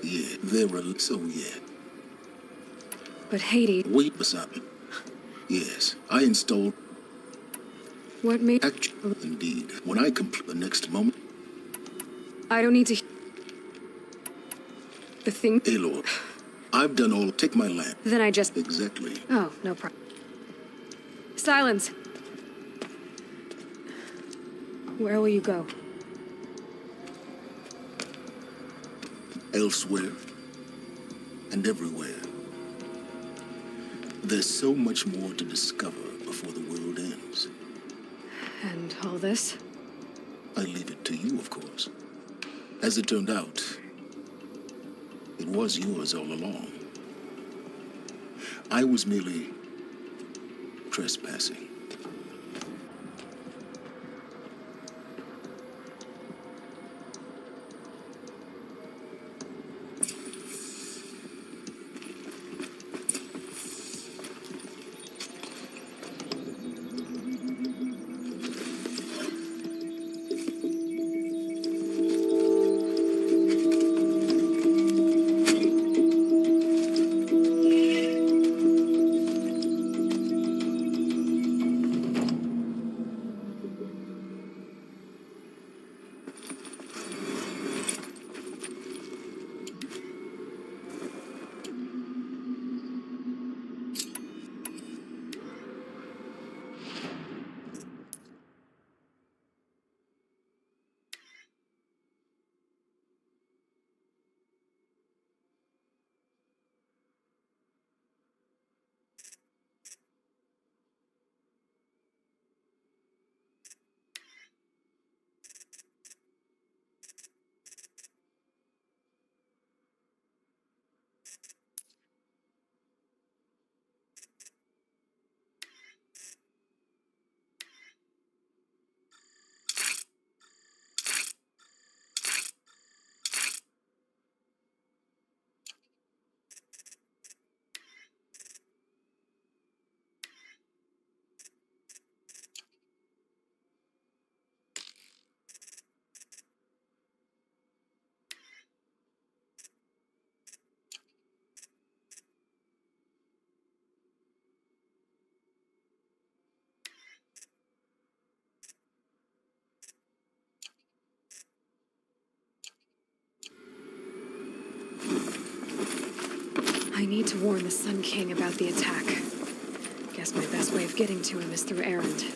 Yeah, they were... So, yeah. But Hades... Wait for something. Yes, I installed... What made... Actually, indeed. When I complete the next moment... I don't need to... The thing... Aloy, I've done all... Take my lamp. Then I just... Exactly. Oh, no problem. Silence. Where will you go? Elsewhere. And everywhere. There's so much more to discover before the world ends. And all this? I leave it to you, of course. As it turned out, it was yours all along. I was merely trespassing. I need to warn the Sun King about the attack. Guess my best way of getting to him is through Erend.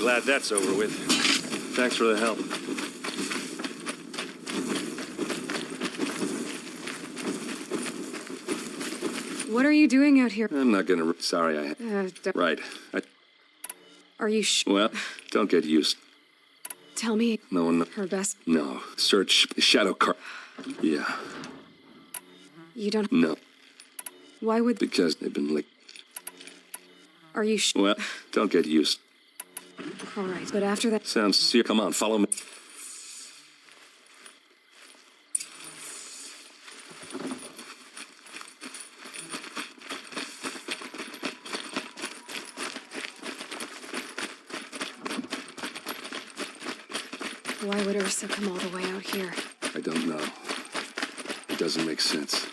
Glad that's over with. Thanks for the help. What are you doing out here? I'm not gonna... Sorry, Right. Are you Well, don't get used. Tell me No one... her best. No. Search Shadow Car... Yeah. You don't... No. Why would... Because they've been licked. Are you Well, don't get used. All right, but after that... Sounds... See, come on, follow me. Why would Ursa come all the way out here? I don't know. It doesn't make sense.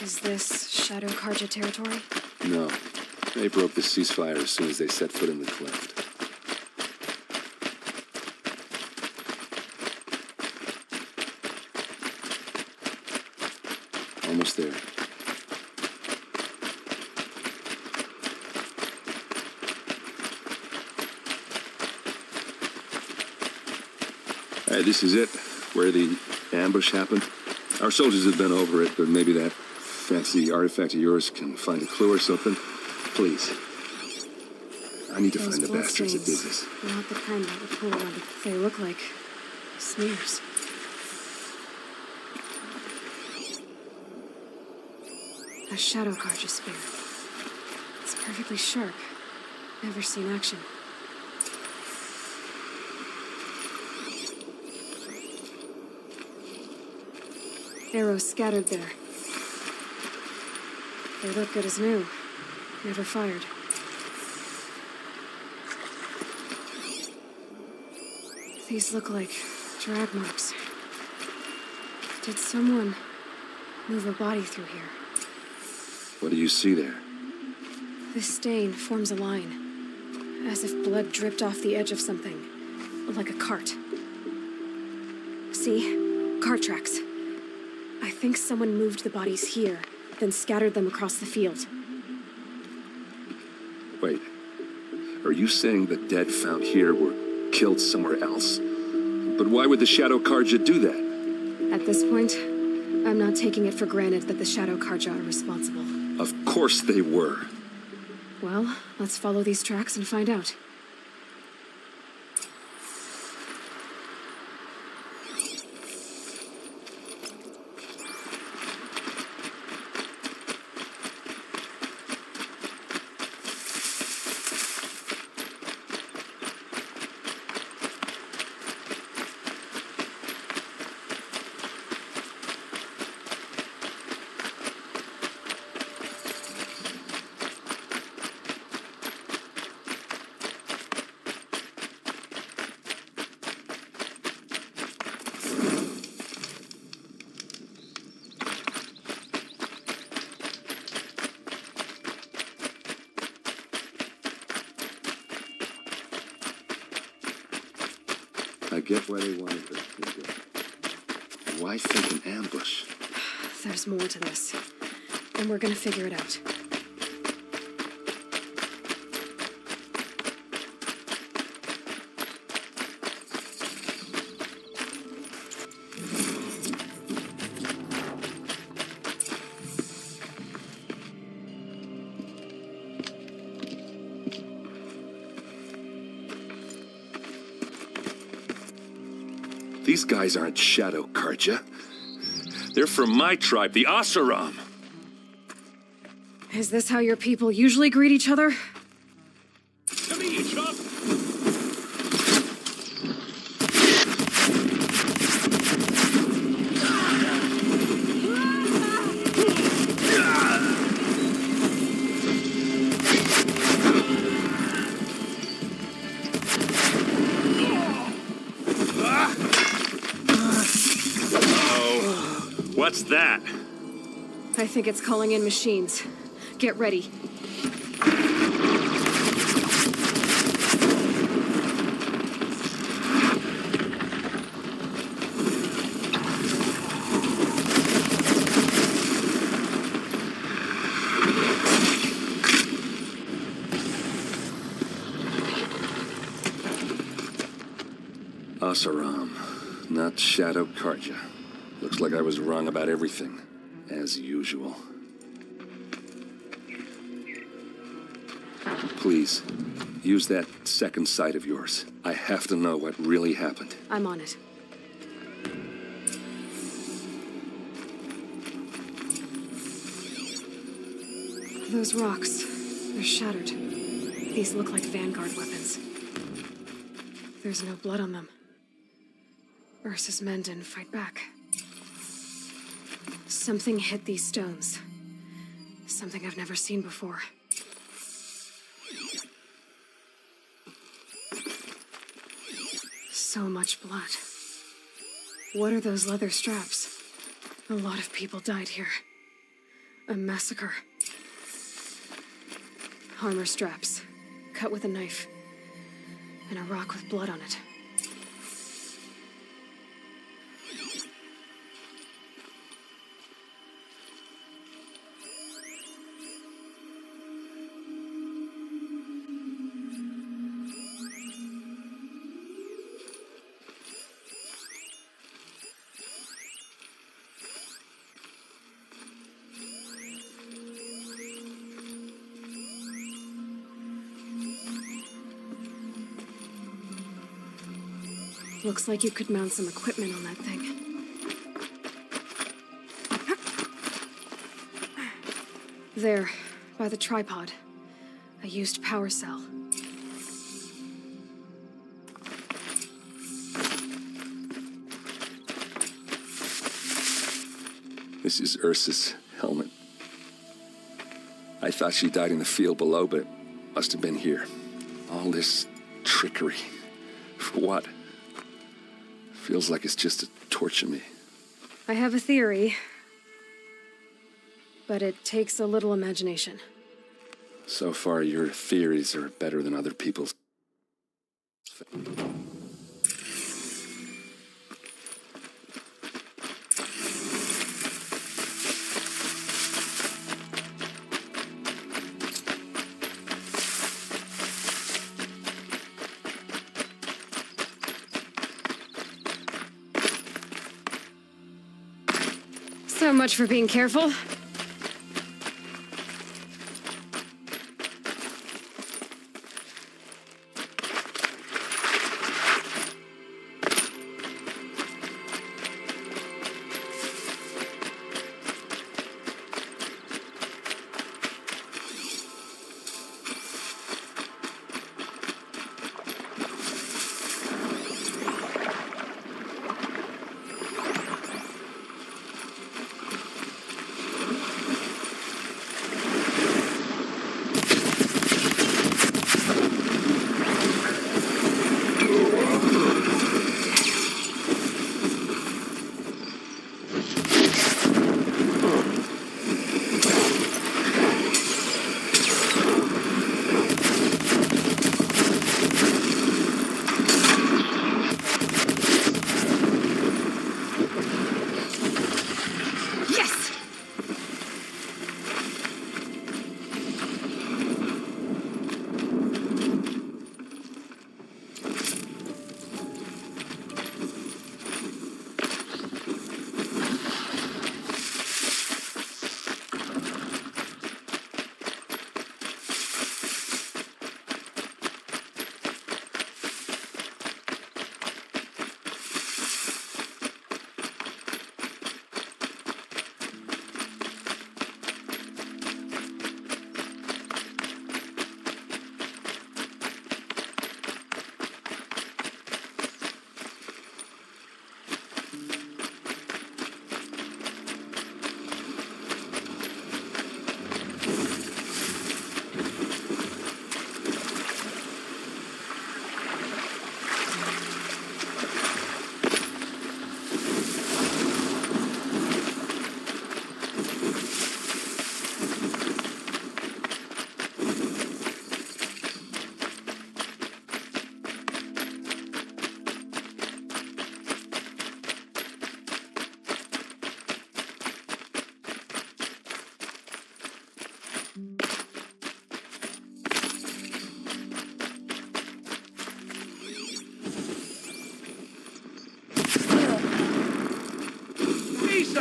Is this Shadow Karja territory? No. They broke the ceasefire as soon as they set foot in the cleft. Almost there. This is it, where the ambush happened. Our soldiers have been over it, but maybe that fancy artifact of yours can find a clue or something. Please. I need to Those find the blood bastards that did stains, this. Not the kind that would pull around. They look like smears. A Shadow Karja spear. It's perfectly sharp. Never seen action. Arrows scattered there. They look good as new. Never fired. These look like drag marks. Did someone move a body through here? What do you see there? This stain forms a line, as if blood dripped off the edge of something, like a cart. See? Cart tracks. I think someone moved the bodies here, then scattered them across the field. Wait. Are you saying the dead found here were killed somewhere else? But why would the Shadow Karja do that? At this point, I'm not taking it for granted that the Shadow Karja are responsible. Of course they were. Well, let's follow these tracks and find out. I get why they wanted to do it. Why think an ambush? There's more to this, and we're gonna figure it out. These guys aren't Shadow Karja. They're from my tribe, the Oseram. Is this how your people usually greet each other? Come here, you chump! What's that? I think it's calling in machines. Get ready. Oseram, not Shadow Carja. Looks like I was wrong about everything, as usual. Please, use that second sight of yours. I have to know what really happened. I'm on it. Those rocks, they're shattered. These look like Vanguard weapons. There's no blood on them. Ursa's men didn't fight back. Something hit these stones. Something I've never seen before. So much blood. What are those leather straps? A lot of people died here. A massacre. Armor straps, cut with a knife, and a rock with blood on it. Looks like you could mount some equipment on that thing. There, by the tripod. A used power cell. This is Ursa's helmet. I thought she died in the field below, but it must have been here. All this trickery. For what? Feels like it's just to torture me. I have a theory, but it takes a little imagination. So far, your theories are better than other people's. So much for being careful.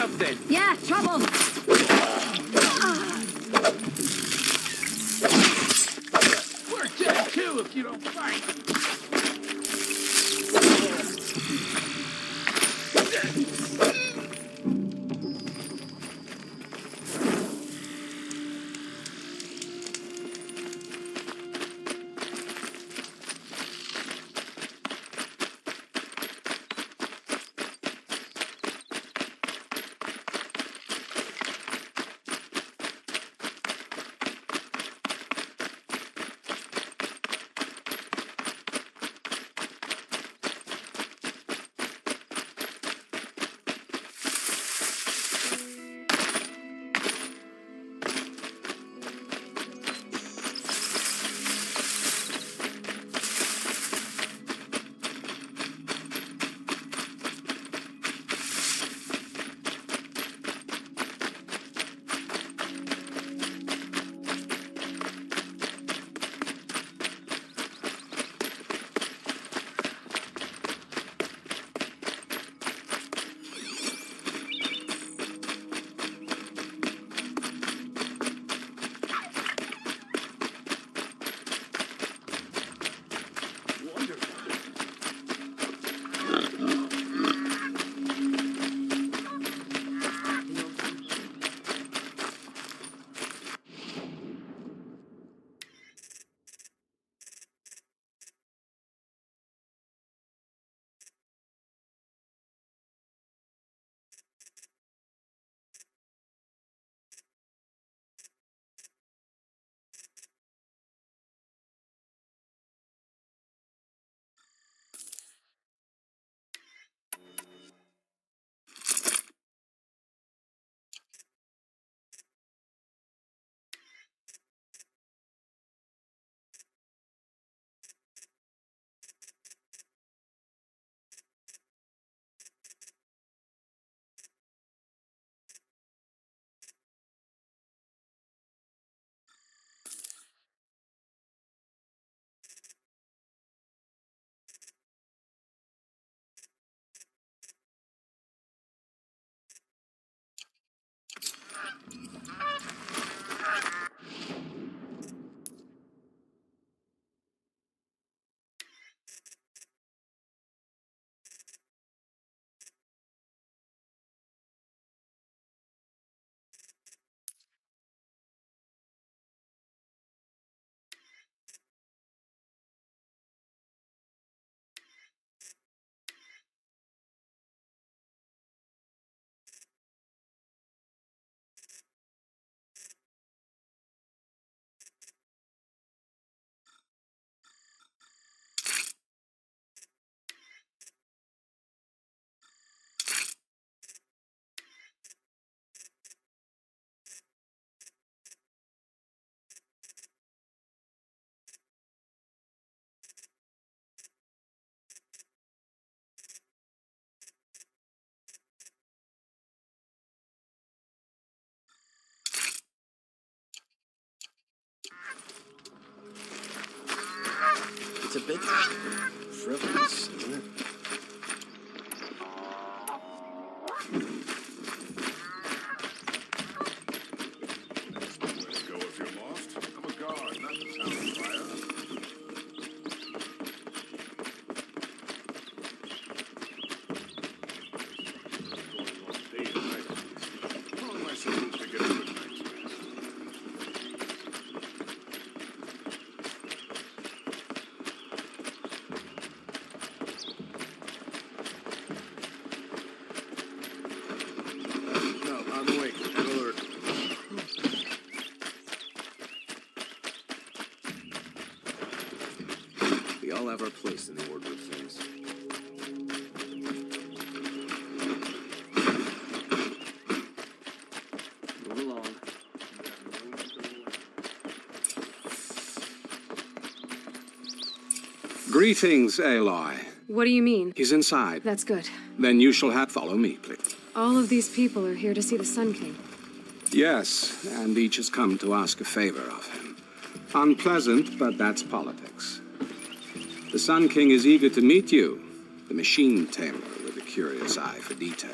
something. Yeah, trouble. We're dead too if you don't fight. It's a bit frivolous, isn't it? Have our place in the order of things. Move along. Greetings, Aloy. What do you mean? He's inside. That's good. Then you shall have follow me, please. All of these people are here to see the Sun King. Yes, and each has come to ask a favor of him. Unpleasant, but that's politics. The Sun King is eager to meet you, the machine tamer with a curious eye for detail.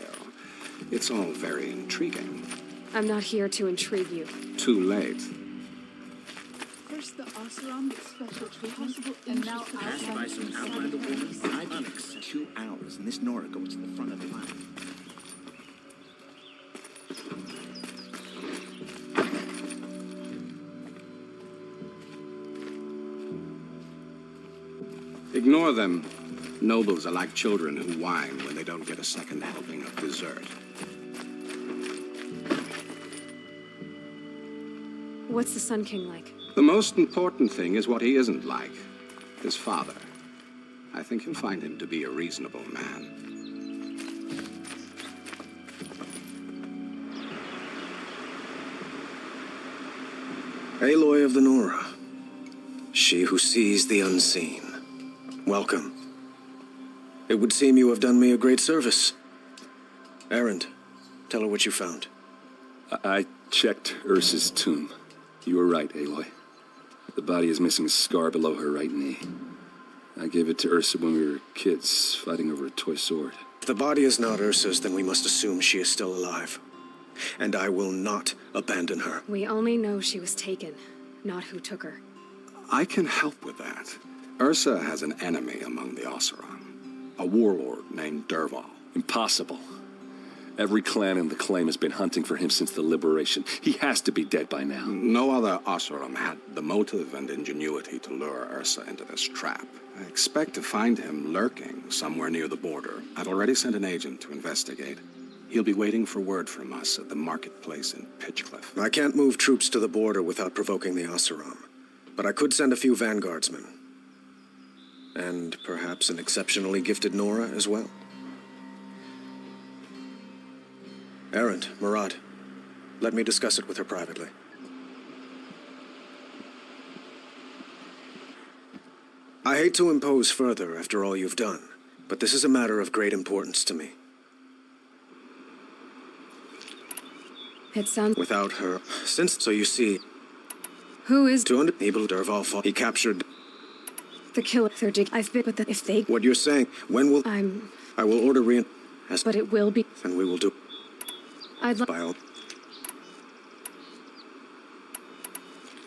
It's all very intriguing. I'm not here to intrigue you. Too late. First, the Oseram gets special treatment, and now Passed by some Outlander woman. Onyx. 2 hours, and this Nora goes to the front of the line. Ignore them. Nobles are like children who whine when they don't get a second helping of dessert. What's the Sun King like? The most important thing is what he isn't like. His father. I think you'll find him to be a reasonable man. Aloy of the Nora. She who sees the unseen. Welcome. It would seem you have done me a great service. Erend, tell her what you found. I checked Ursa's tomb. You were right, Aloy. The body is missing a scar below her right knee. I gave it to Ursa when we were kids, fighting over a toy sword. If the body is not Ursa's, then we must assume she is still alive. And I will not abandon her. We only know she was taken, not who took her. I can help with that. Ursa has an enemy among the Oseram. A warlord named Dervahl. Impossible. Every clan in the claim has been hunting for him since the liberation. He has to be dead by now. No other Oseram had the motive and ingenuity to lure Ursa into this trap. I expect to find him lurking somewhere near the border. I've already sent an agent to investigate. He'll be waiting for word from us at the marketplace in Pitchcliff. I can't move troops to the border without provoking the Oseram. But I could send a few vanguardsmen. And perhaps an exceptionally gifted Nora as well. Erend, Murad, let me discuss it with her privately. I hate to impose further after all you've done, but this is a matter of great importance to me. It sounds... Without her, so you see... Who is... 200 Ebel Dervahl fought. He captured... The killer. I've been... But if they... What you're saying, when will... I will order But it will be... And we will do... I'd like... By all...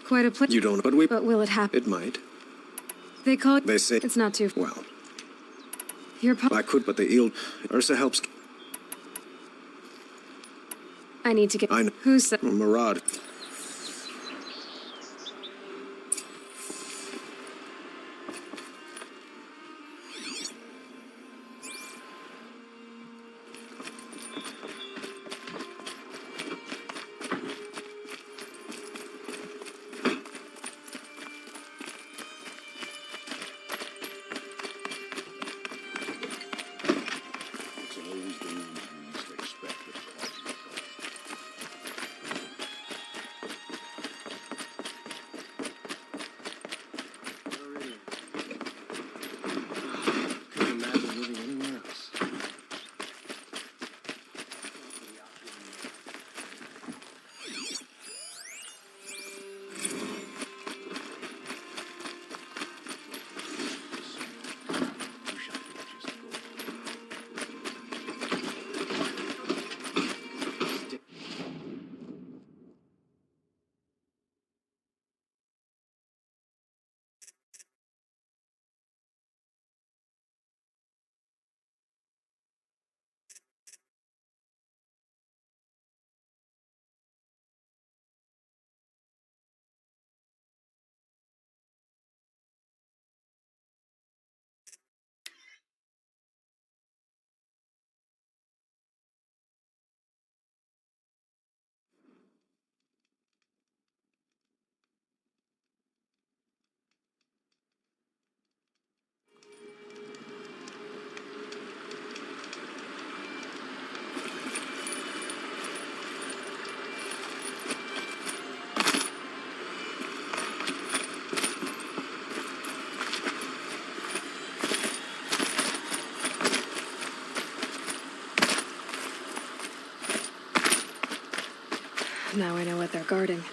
Quite a place. You don't... But we... But will it happen? It might. They call it... They say... It's not too... Well... You're... I could, but the eel... Ursa helps... I need to get... I know. Who's... Murad. Now I know what they're guarding.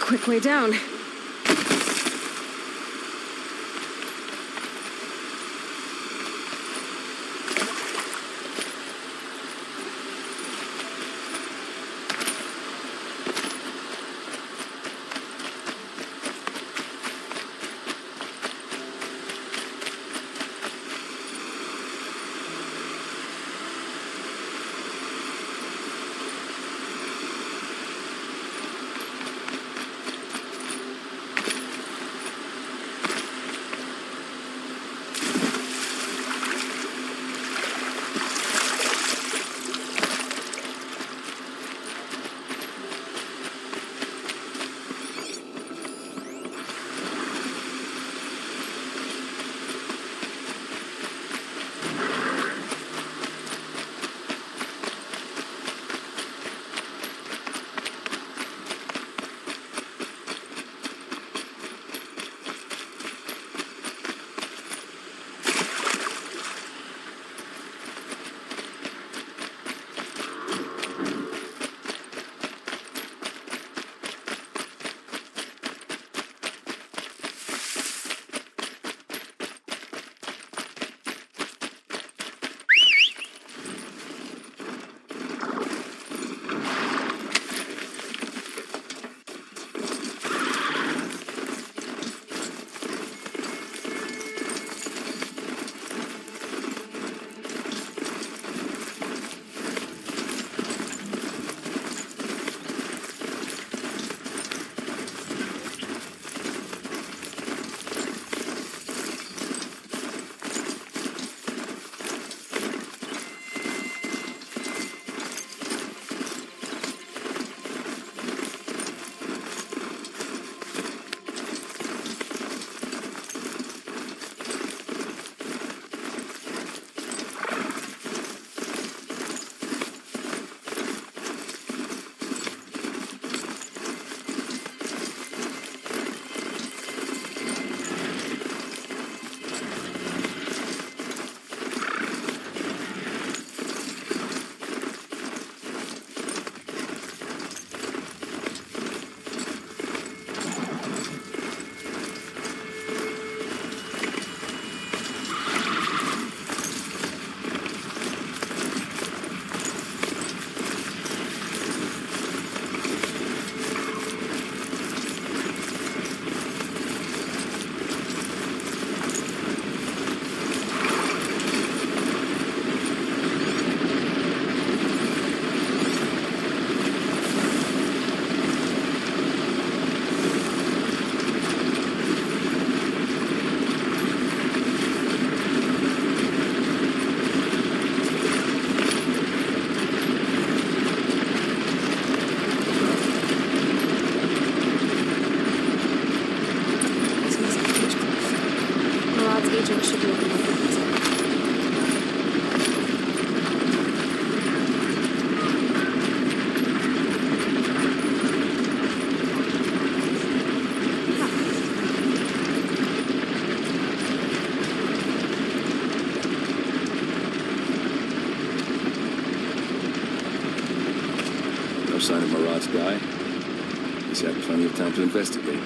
quick way down. No sign of Marad's guy. He's had plenty of time to investigate.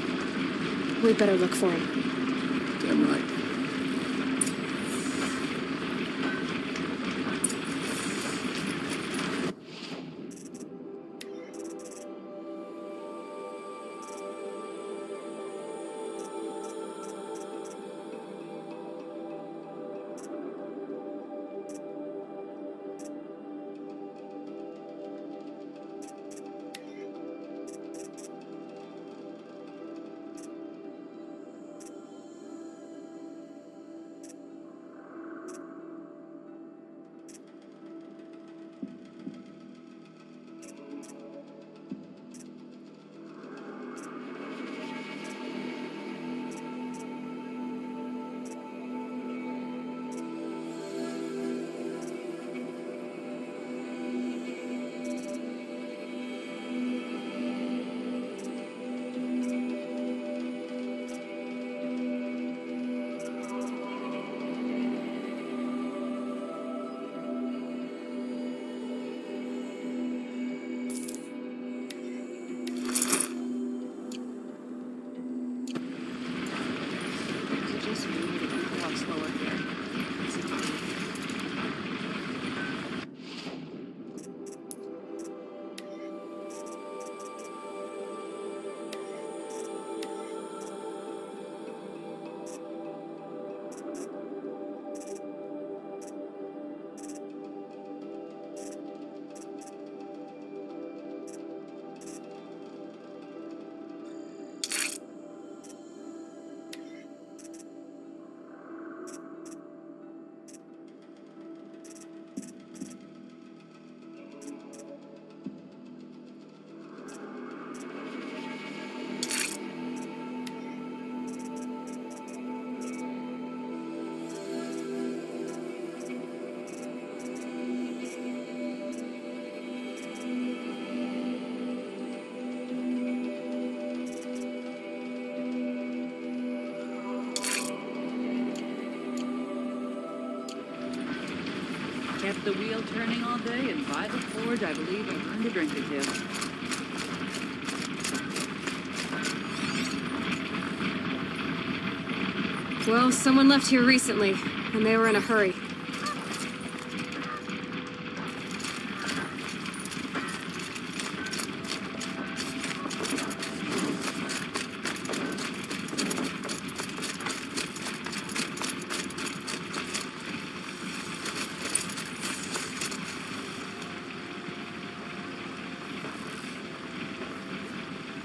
We'd better look for him. Damn right. keep the wheel turning all day, and by the forge, I believe I've earned a drink or two. Well, someone left here recently, and they were in a hurry.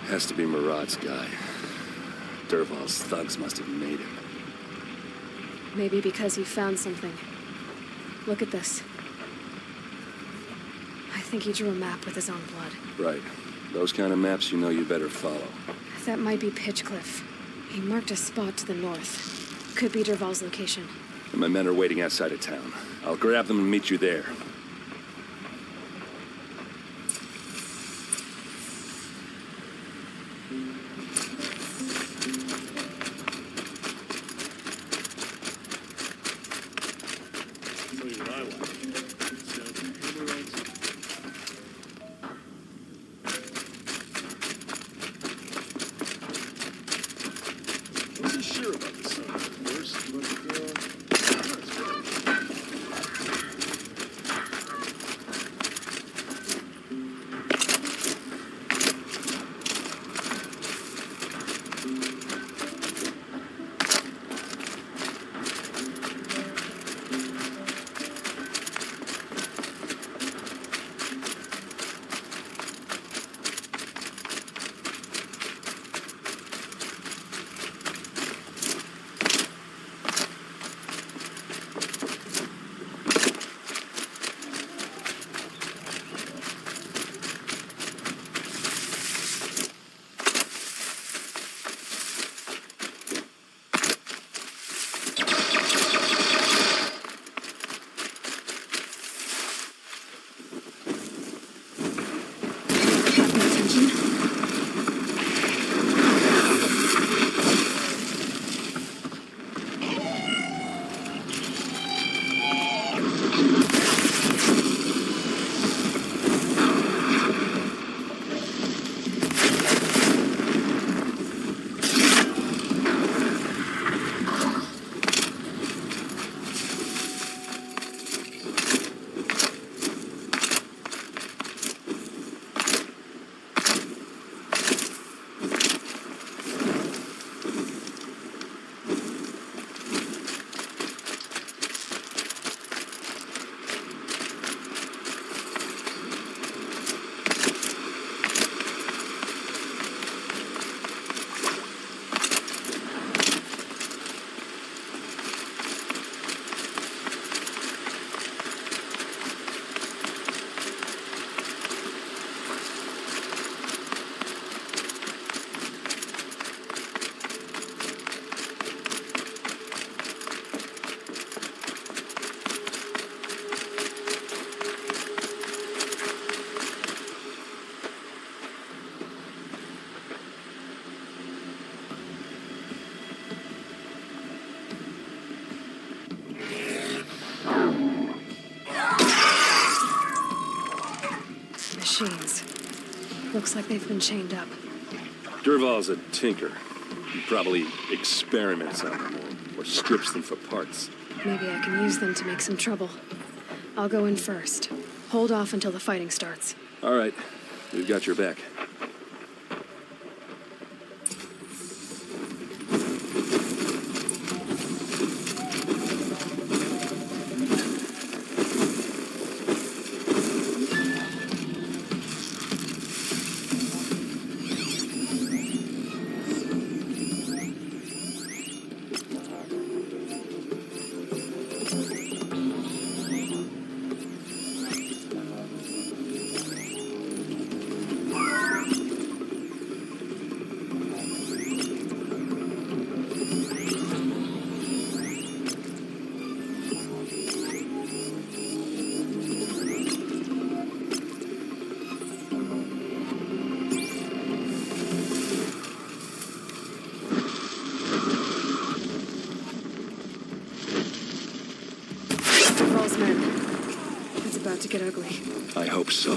Has to be Murad's guy. Dervahl's thugs must have made him. Maybe because he found something. Look at this. I think he drew a map with his own blood. Right. Those kind of maps you know you better follow. That might be Pitchcliff. He marked a spot to the north. Could be Dervahl's location. And my men are waiting outside of town. I'll grab them and meet you there. Machines. Looks like they've been chained up. Dervahl's a tinker. He probably experiments on them or strips them for parts. Maybe I can use them to make some trouble. I'll go in first. Hold off until the fighting starts. All right. We've got your back. about to get ugly. I hope so.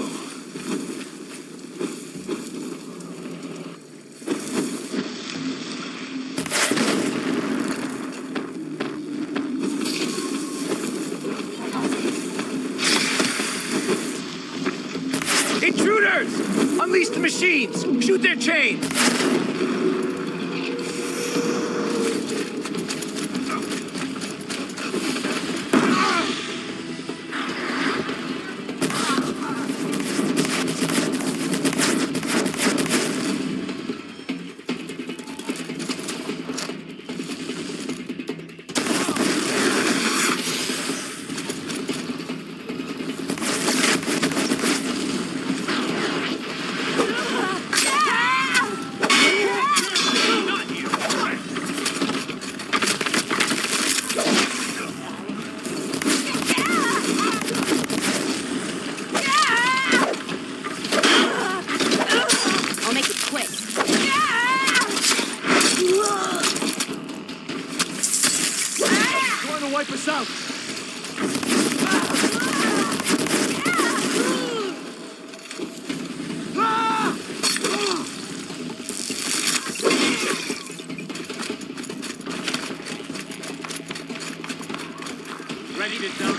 Intruders! Unleash the machines! Shoot their chains! I'll make it quick. Trying to wipe us out! Ready to dump.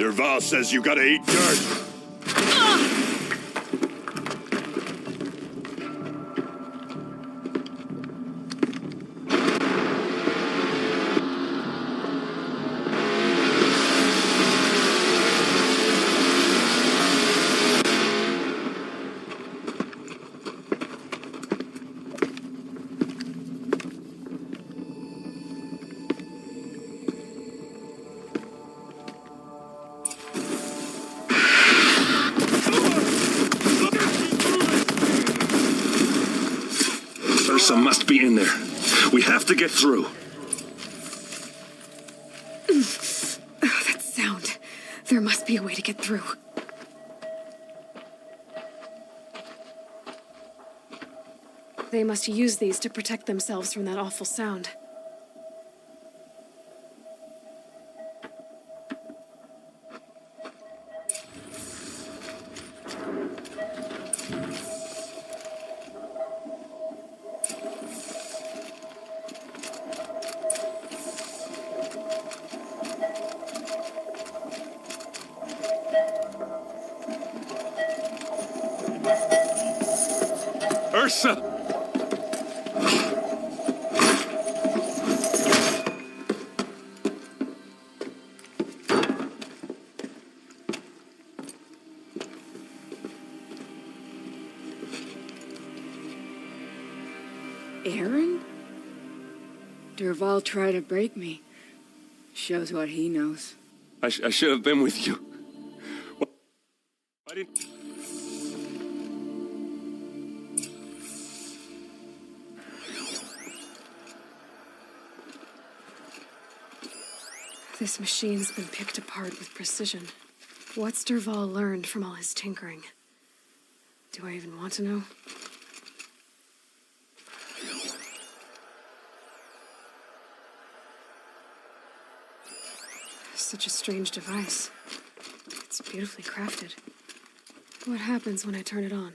Derval says you gotta eat dirt. Ursa must be in there. We have to get through. That sound. There must be a way to get through. They must use these to protect themselves from that awful sound. Ursa! Aaron? Derval tried to break me. Shows what he knows. I should have been with you. I didn't... This machine's been picked apart with precision. What's Derval learned from all his tinkering? Do I even want to know? Such a strange device. It's beautifully crafted. What happens when I turn it on?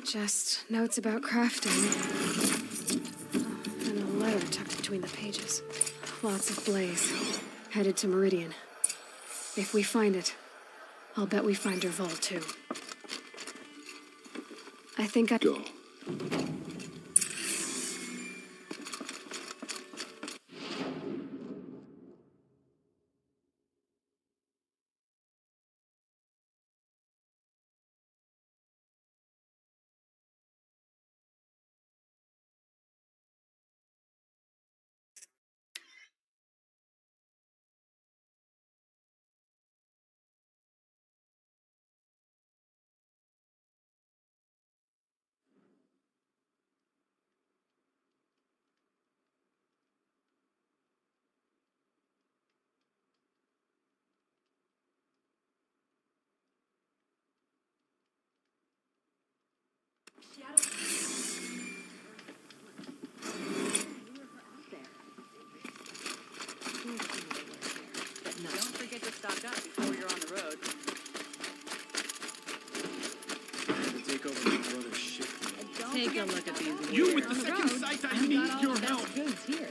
Just notes about crafting. And a letter tucked between the pages. Lots of blaze. Headed to Meridian. If we find it, I'll bet we find Derval too. I think I... Go. Don't forget to stock up before you're on the road. Take over my brother's shit. Take a look at these. You with the second sight, I need your help. Goods here.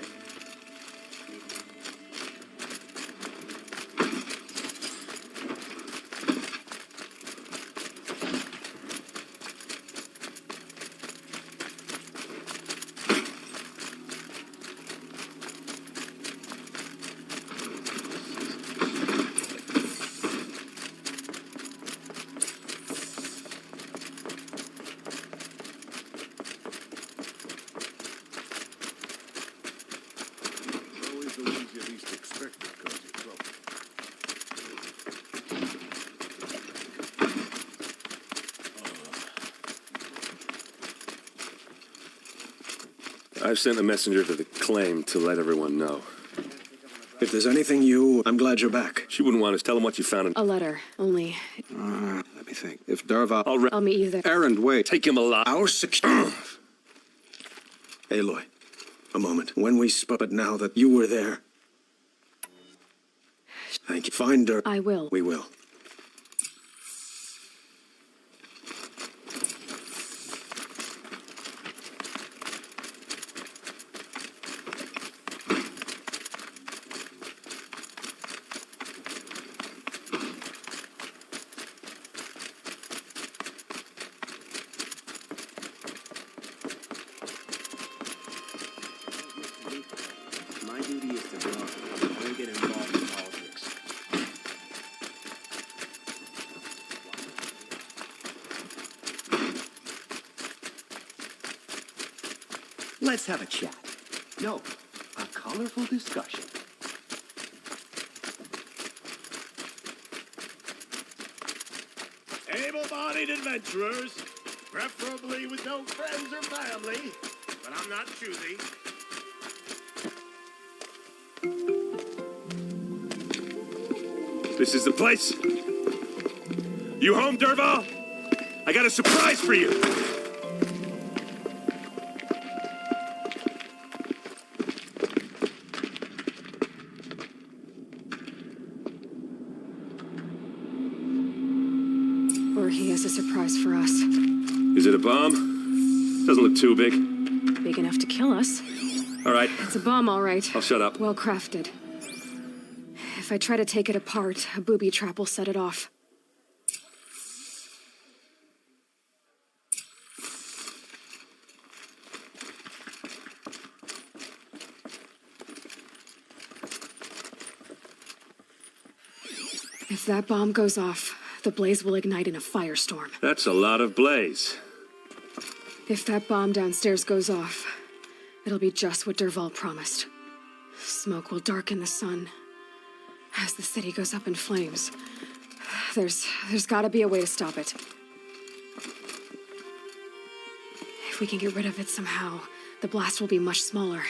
Always the ones you least expect to cause you trouble. I've sent a messenger to the claim to let everyone know. If there's anything I'm glad you're back. She wouldn't want us. Tell them what you found in... A letter, only. Let me think. If Dervahl... I'll meet you there. Erend, wait. Take him alive. Our security... Aloy, a moment. When we spoke, but now that you were there... Thank you. Find her. I will. We will. My duty is to talk. Don't get involved in politics. Let's have a chat. No, a colorful discussion. Able-bodied adventurers, preferably with no friends or family, but I'm not choosy. This is the place. You home, Dervahl? I got a surprise for you. Or he has a surprise for us. Is it a bomb? Doesn't look too big. Big enough to kill us. All right. It's a bomb, all right. I'll shut up. Well crafted. If I try to take it apart, a booby trap will set it off. If that bomb goes off, the blaze will ignite in a firestorm. That's a lot of blaze. If that bomb downstairs goes off, it'll be just what Dervahl promised. Smoke will darken the sun as the city goes up in flames. There's gotta be a way to stop it. If we can get rid of it somehow, the blast will be much smaller.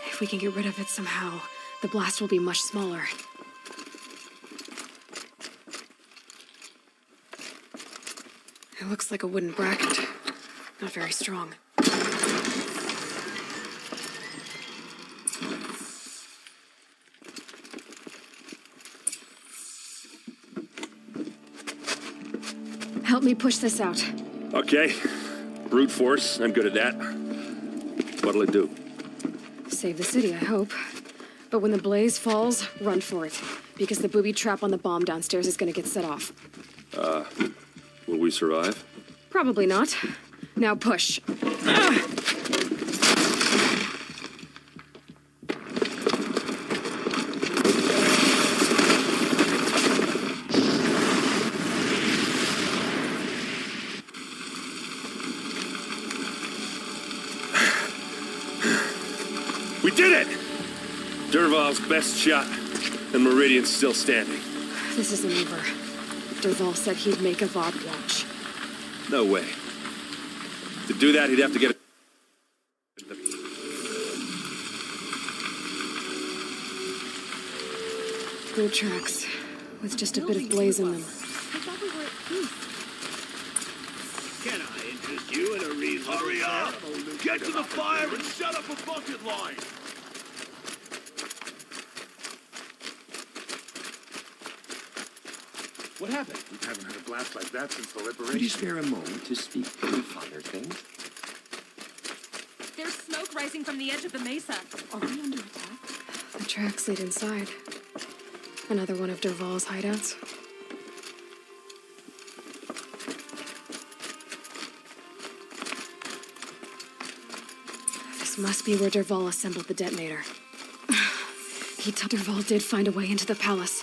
If we can get rid of it somehow, the blast will be much smaller. It looks like a wooden bracket. Not very strong. Help me push this out. Okay. Brute force. I'm good at that. What'll it do? Save the city, I hope. But when the blaze falls, run for it. Because the booby trap on the bomb downstairs is gonna get set off. Will we survive? Probably not. Now push. We did it! Dervahl's best shot, and Meridian's still standing. This isn't over. Dervahl said he'd make a VOD watch. No way. To do that, he'd have to get a... Boot tracks, with just a bit of blaze in them. Can I interest you in a reason? Hurry up! Get to the fire and set up a bucket line! What happened? We haven't had a blast like that since the liberation. Could you spare a moment to speak of other things? There's smoke rising from the edge of the mesa. Are we under attack? The tracks lead inside. Another one of Dervahl's hideouts. This must be where Dervahl assembled the detonator. He told Dervahl did find a way into the palace.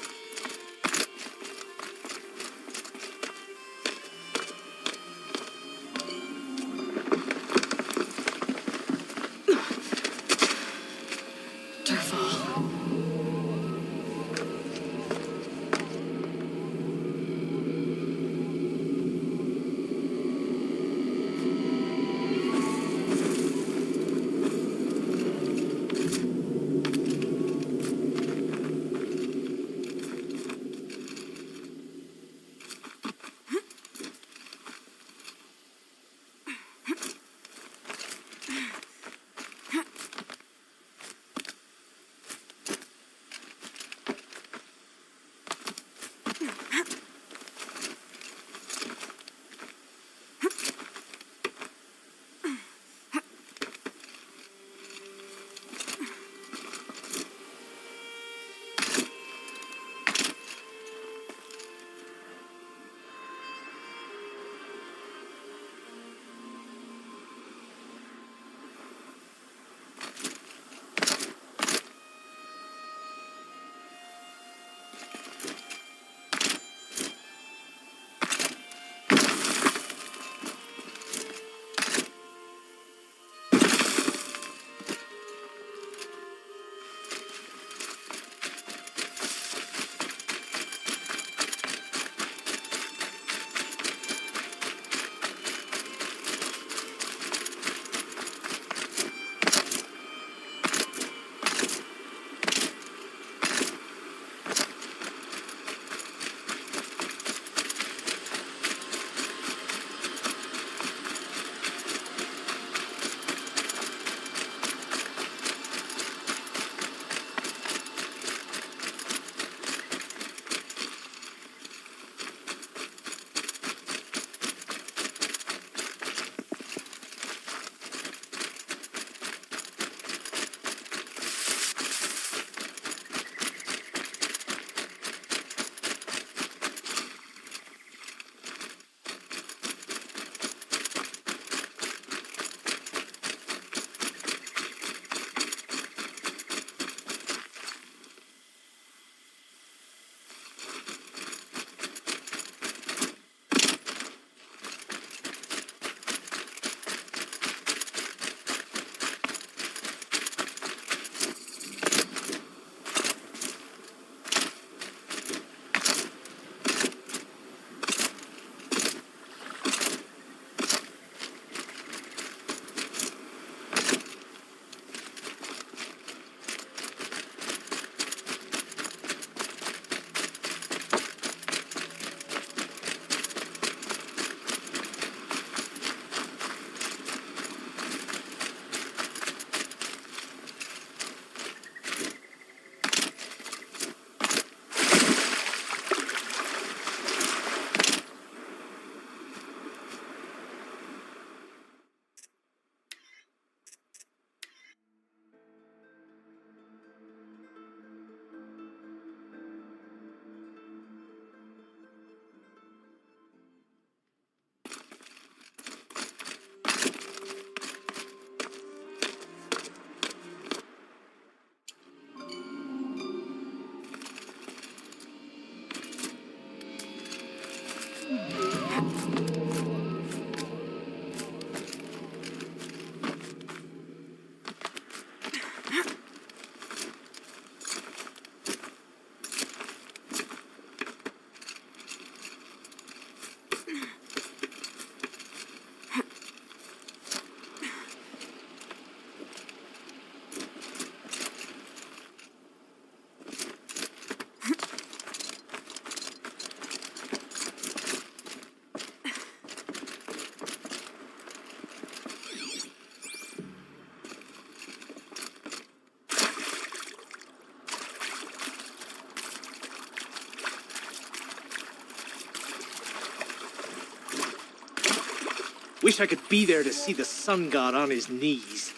Wish I could be there to see the sun god on his knees.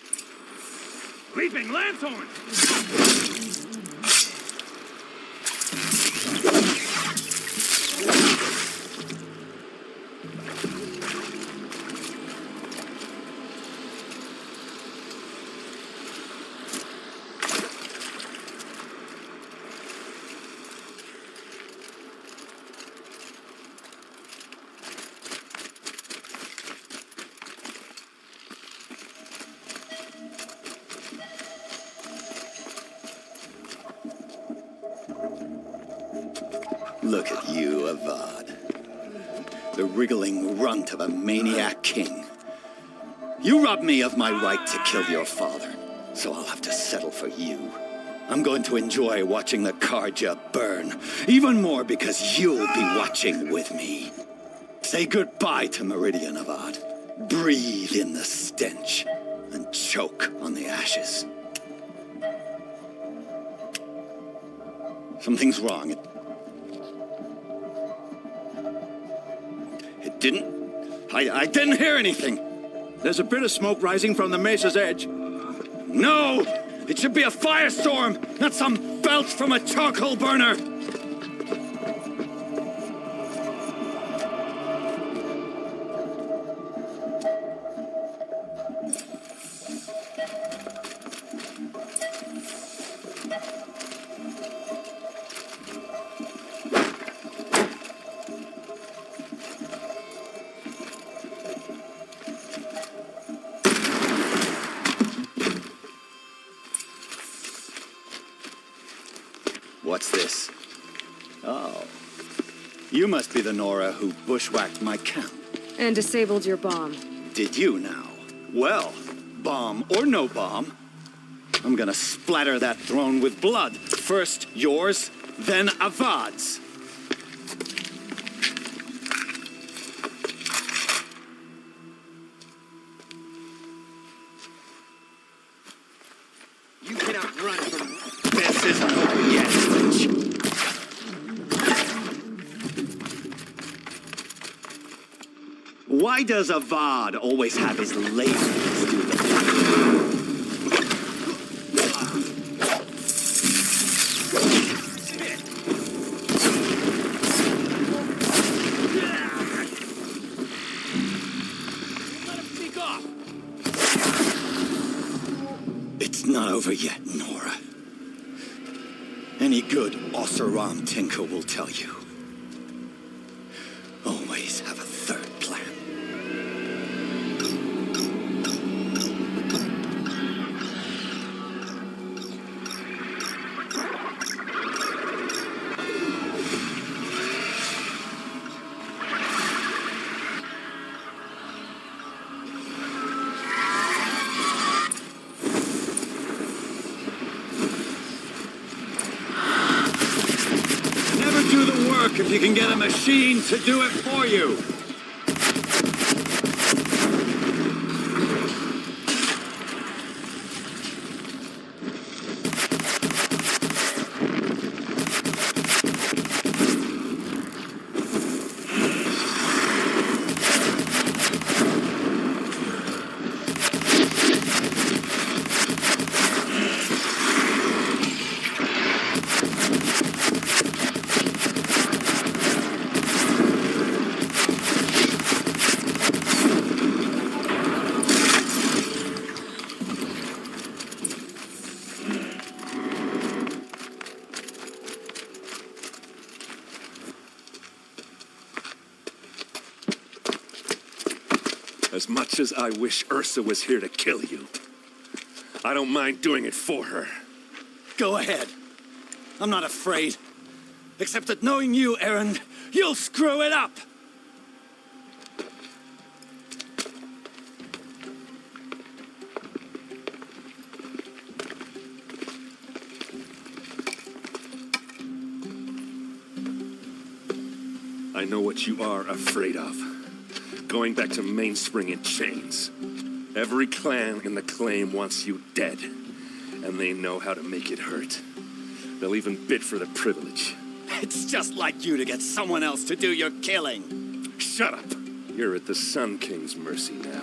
Leaping Lanthorn! Look at you, Avad. The wriggling runt of a maniac king. You robbed me of my right to kill your father, so I'll have to settle for you. I'm going to enjoy watching the Karja burn, even more because you'll be watching with me. Say goodbye to Meridian, Avad. Breathe in the stench and choke on the ashes. Something's wrong. It didn't... I didn't hear anything. There's a bit of smoke rising from the mesa's edge. No! It should be a firestorm, not some belch from a charcoal burner! What's this? Oh. You must be the Nora who bushwhacked my camp. And disabled your bomb. Did you now? Well, bomb or no bomb, I'm gonna splatter that throne with blood. First yours, then Avad's. You cannot run from... This isn't over yet, Lynch. Why does Avad always have his ladies do the It's not over yet, Nora. Any good Oseram tinker will tell you. Always have a third plan. If you can get a machine to do it for you. As much as I wish Ursa was here to kill you, I don't mind doing it for her. Go ahead. I'm not afraid. Except that knowing you, Erend, you'll screw it up. I know what you are afraid of. Going back to Mainspring in chains. Every clan in the claim wants you dead, and they know how to make it hurt. They'll even bid for the privilege. It's just like you to get someone else to do your killing. Shut up. You're at the Sun King's mercy now.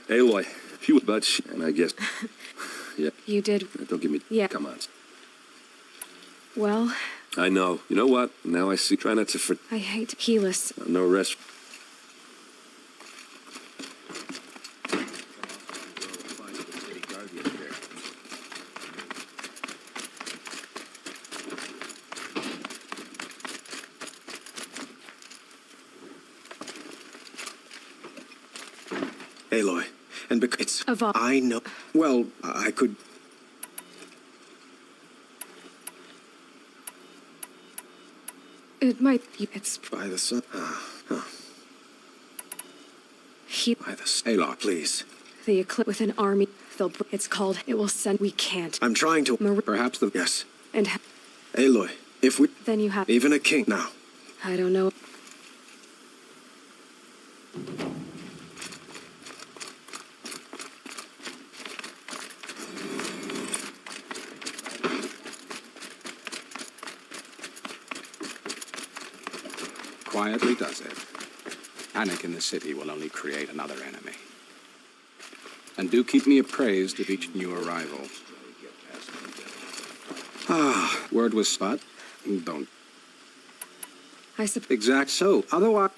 Aloy, you but and I guess, yeah. You did. Don't give me. Yeah. Come on. Well, I know. You know what? Now I see. Try not to I hate Helis. No rest. Aloy, and because it's Avad. I know. Well, I could. It might be. It's By the sun. he. By the Aloy, please. The eclipse with an army. It's called. It will send. We can't. I'm trying to. Perhaps the. Yes. And Aloy, if we. then you have. Even a king now. I don't know. Quietly does it. Panic in the city will only create another enemy. And do keep me appraised of each new arrival. Word was spot. Don't. I suppose. Exact so. Otherwise.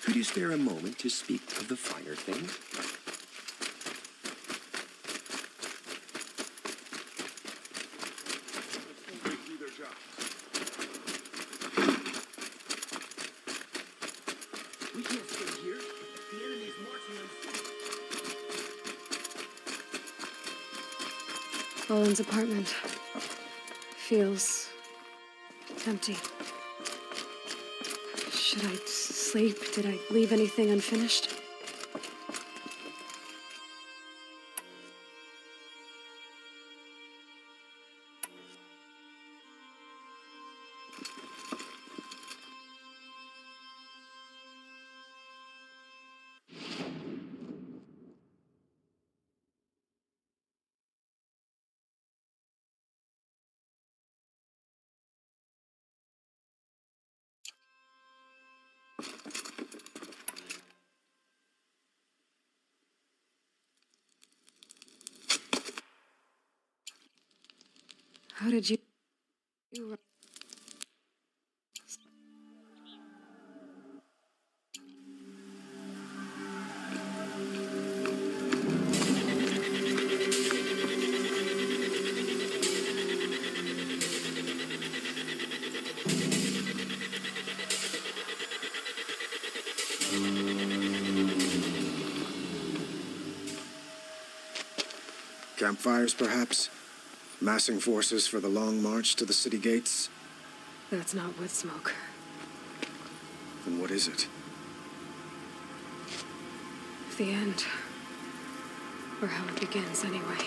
Could you spare a moment to speak of the finer things? We can't stay here. The enemy's marching on. Roland's apartment feels empty. Should I sleep? Did I leave anything unfinished? How did you... Campfires, perhaps? Massing forces for the long march to the city gates? That's not wood smoke. Then what is it? The end. Or how it begins, anyway.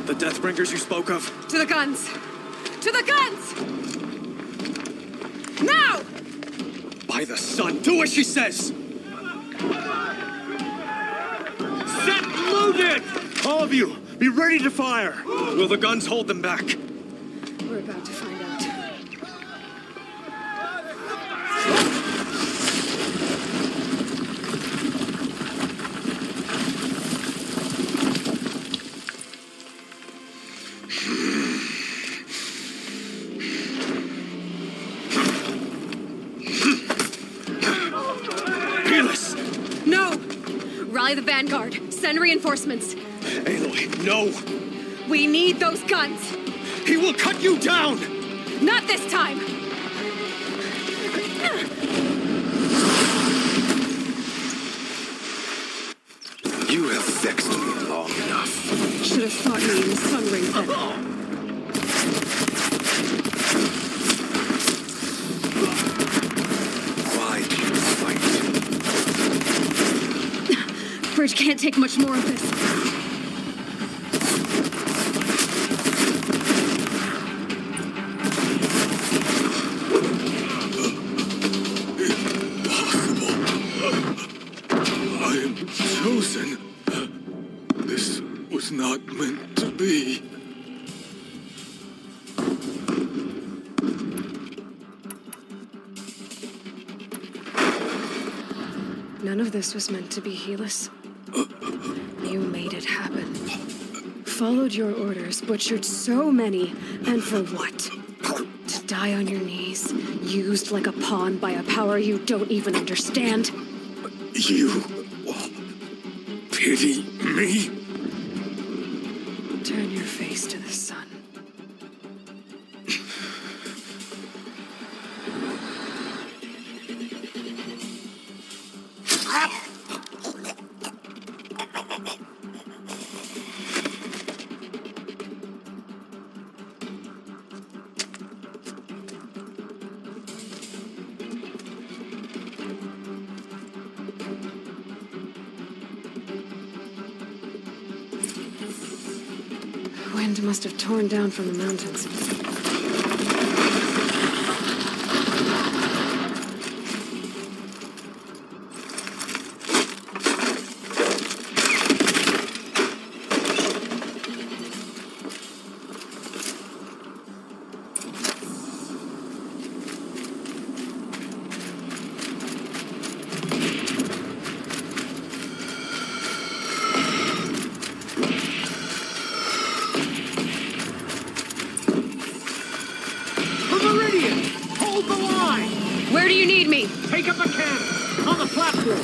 The Deathbringers you spoke of? To the guns! To the guns! Now! By the sun, do as she says! Set loaded! All of you, be ready to fire! Will the guns hold them back? We're about to find out. Helis! No! Rally the vanguard. Send reinforcements. Aloy, no! We need those guns! He will cut you down! Not this time! You have vexed me long enough. Should have fought me in the sun ring then. Why do you fight? Bridge can't take much more of this. I am chosen. This was not meant to be. None of this was meant to be, Helis. You made it happen. Followed your orders, butchered so many, and for what? To die on your knees, used like a pawn by a power you don't even understand. You pity me? Turn your face to the sun. Wind must have torn down from the mountains. Meridian! Hold the line! Where do you need me? Take up a cannon! On the platform!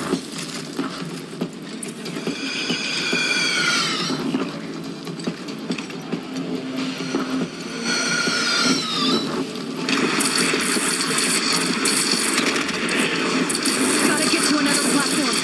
Gotta get to another platform.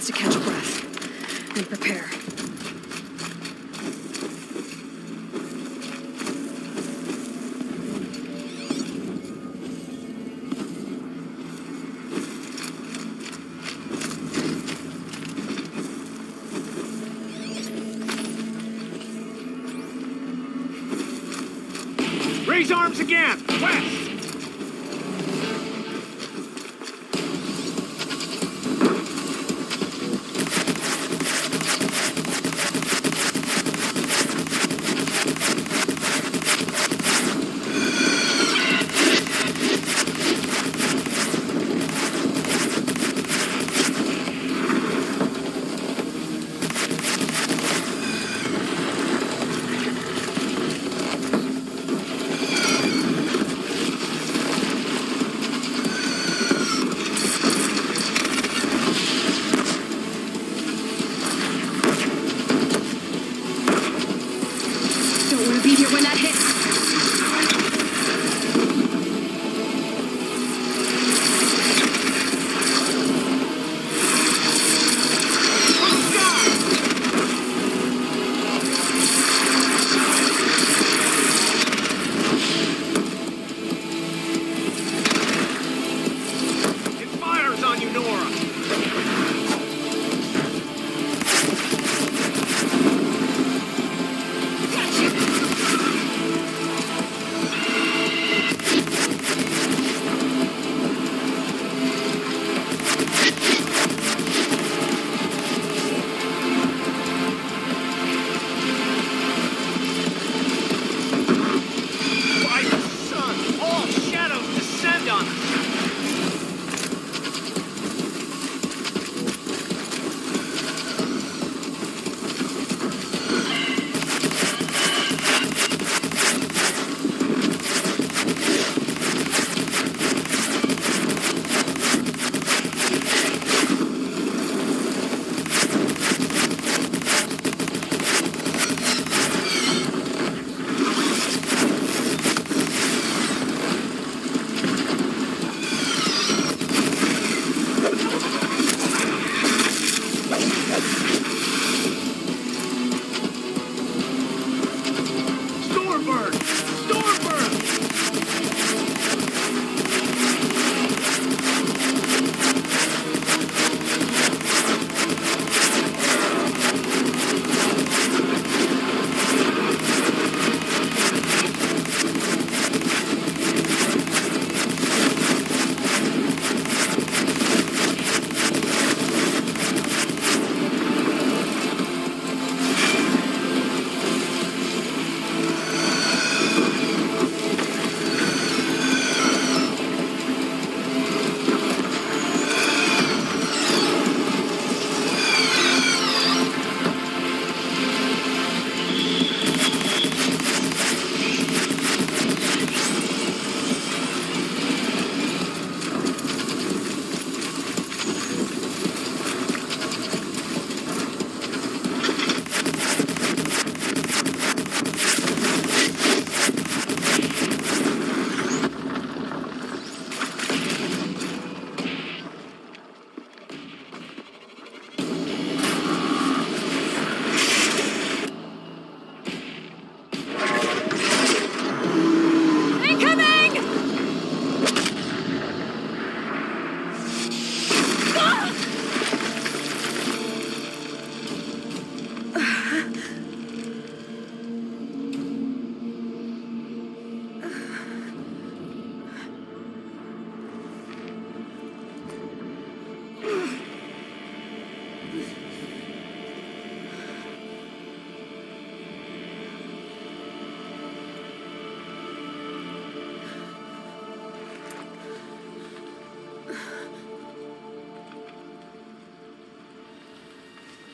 chance to catch breath and prepare. Raise arms again! West!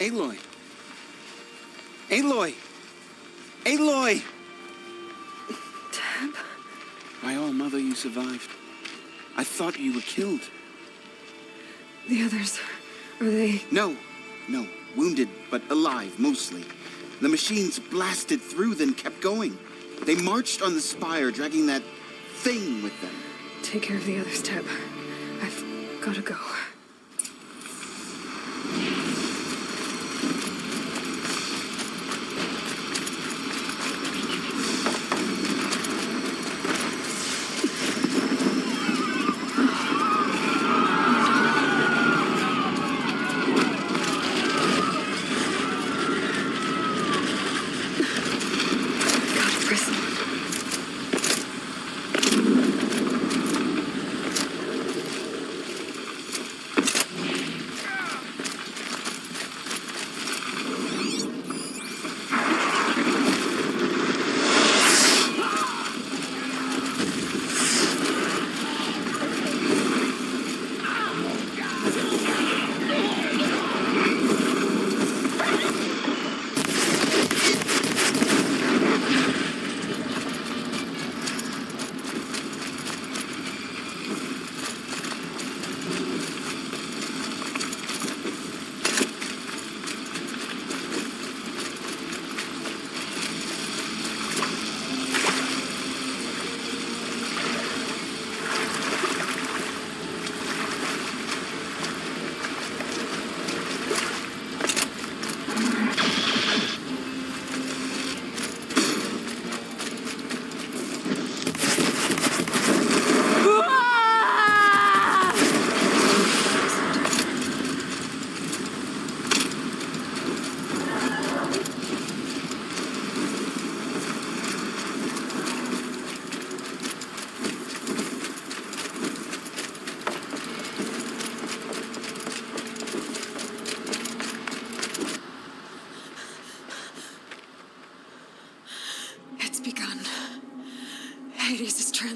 Aloy! Aloy! Aloy! Teb? My own mother, you survived. I thought you were killed. The others, are they... No. Wounded, but alive, mostly. The machines blasted through, then kept going. They marched on the spire, dragging that thing with them. Take care of the others, Teb. I've gotta go.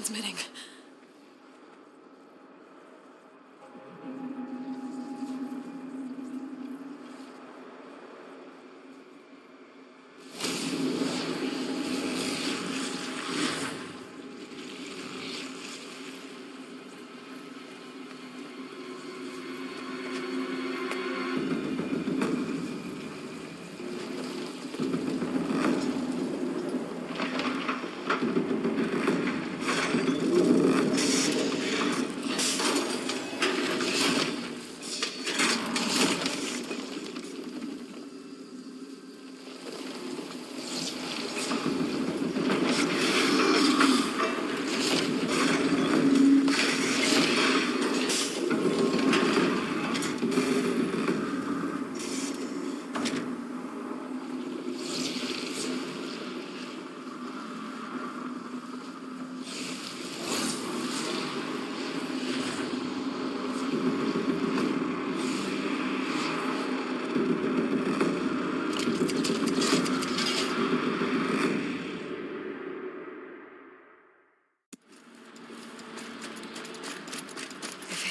transmitting.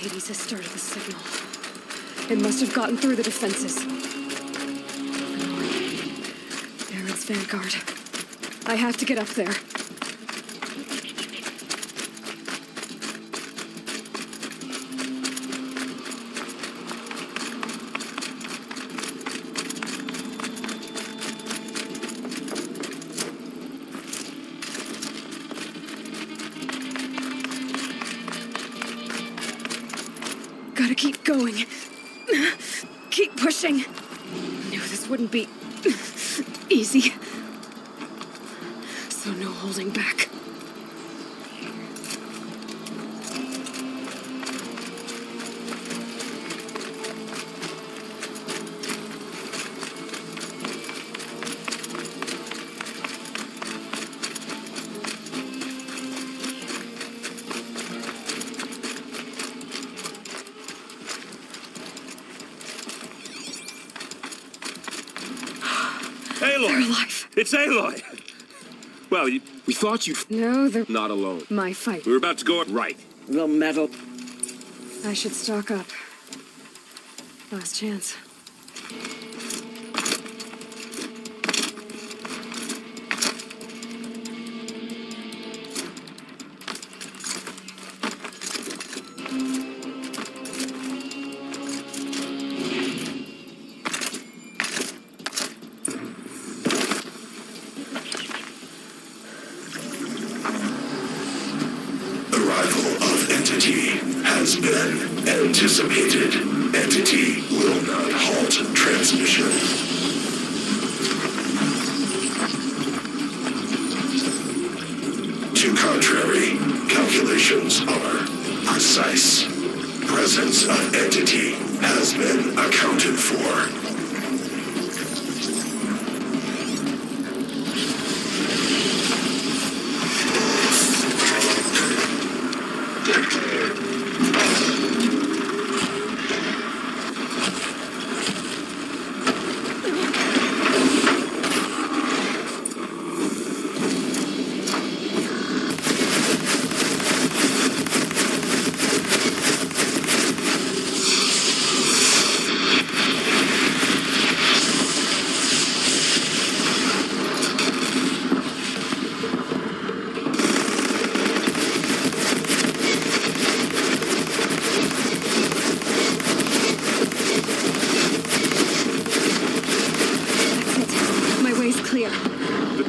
Hades has started the signal. It must have gotten through the defenses. Baron's vanguard. I have to get up there. Gotta keep going. Keep pushing. Knew this wouldn't be easy. So no holding back. Aloy! They're alive. It's Aloy! Well, we thought you... No, they're Not alone. my fight. We were about to go... Right. The metal. I should stock up. Last chance. Has been anticipated. Entity will not halt transmission. To contrary, calculations are precise. Presence of entity has been accounted for.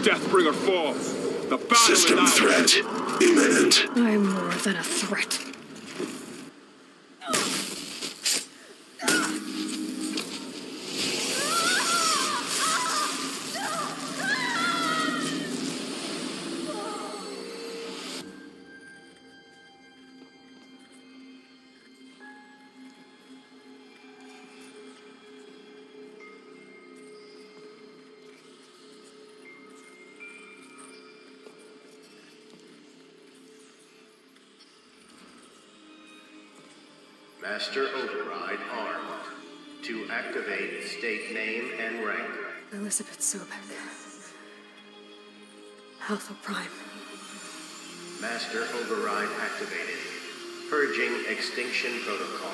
Deathbringer falls. The battle System is threat imminent. I'm more than a threat. Master Override armed. To activate, state name and rank. Elizabeth Sobek. Alpha Prime. Master override activated. Purging extinction protocol.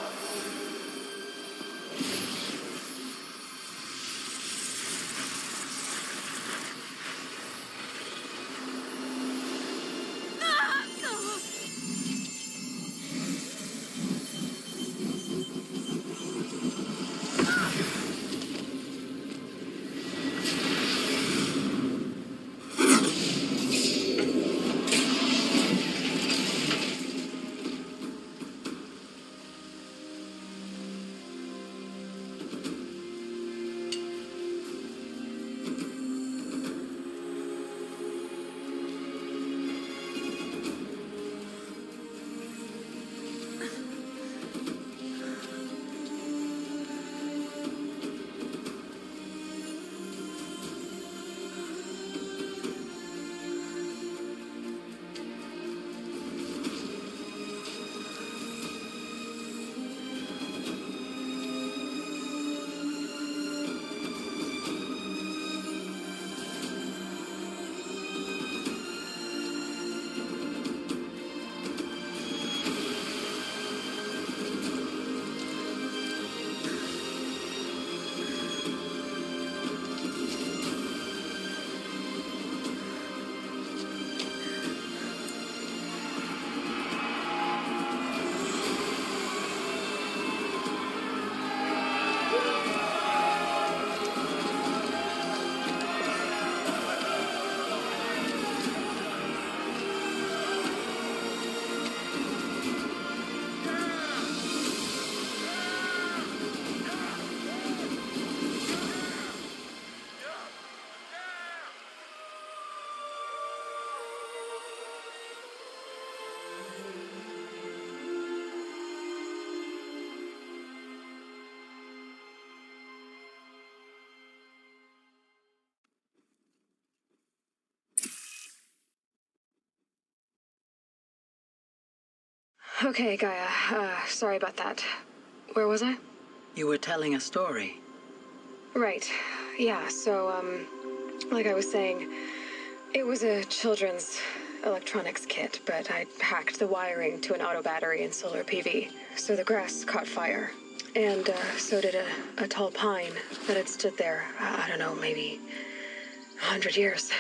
Okay, Gaia. Sorry about that. Where was I? You were telling a story. Right. Yeah, so, like I was saying, it was a children's electronics kit, but I hacked the wiring to an auto battery and solar PV. So the grass caught fire. And, so did a tall pine that had stood there, I don't know, maybe 100 years.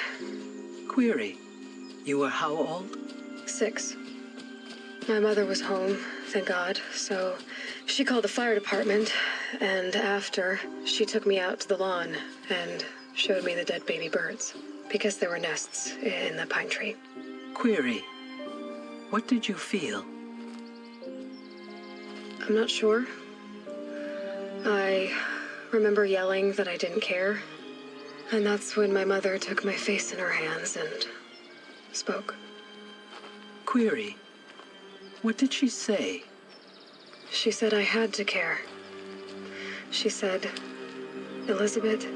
Query. You were how old? 6. My mother was home, thank God, so she called the fire department, and after, she took me out to the lawn and showed me the dead baby birds, because there were nests in the pine tree. Query. What did you feel? I'm not sure. I remember yelling that I didn't care, and that's when my mother took my face in her hands and spoke. Query. What did she say? She said I had to care. She said, Elizabeth,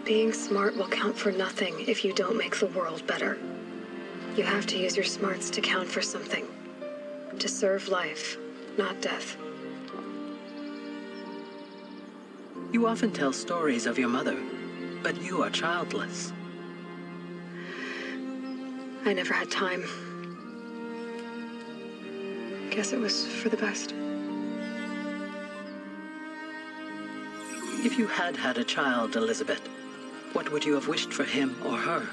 being smart will count for nothing if you don't make the world better. You have to use your smarts to count for something. To serve life, not death. You often tell stories of your mother, but you are childless. I never had time. Guess it was for the best. If you had had a child, Elizabeth, what would you have wished for him or her?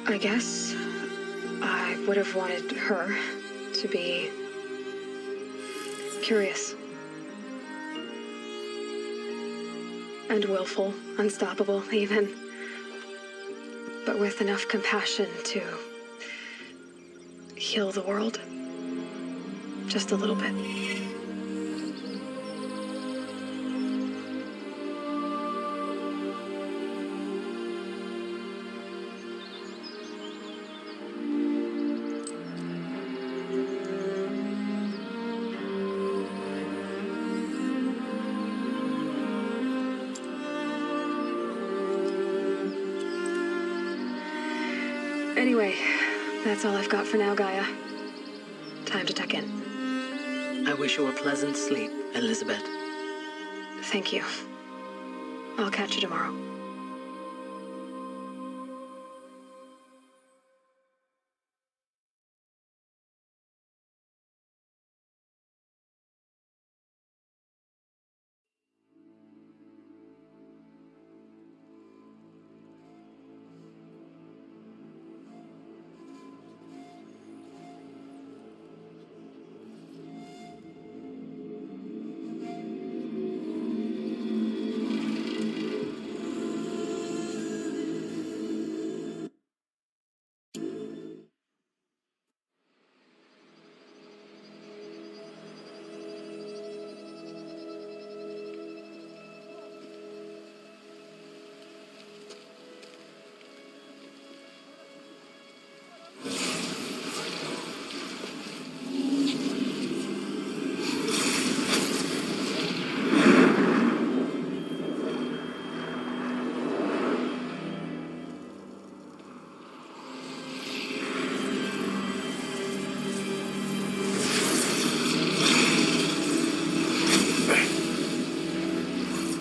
I guess I would have wanted her to be curious. And willful, unstoppable, even. But with enough compassion to heal the world. Just a little bit. Anyway, that's all I've got for now, Gaia. Time to tuck in. I wish you a pleasant sleep, Elizabeth. Thank you. I'll catch you tomorrow.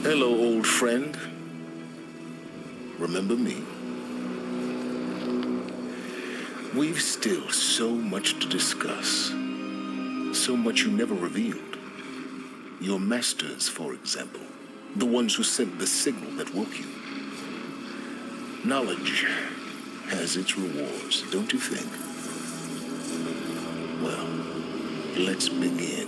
Hello, old friend. Remember me? We've still so much to discuss. So much you never revealed. Your masters, for example. The ones who sent the signal that woke you. Knowledge has its rewards, don't you think? Well, let's begin.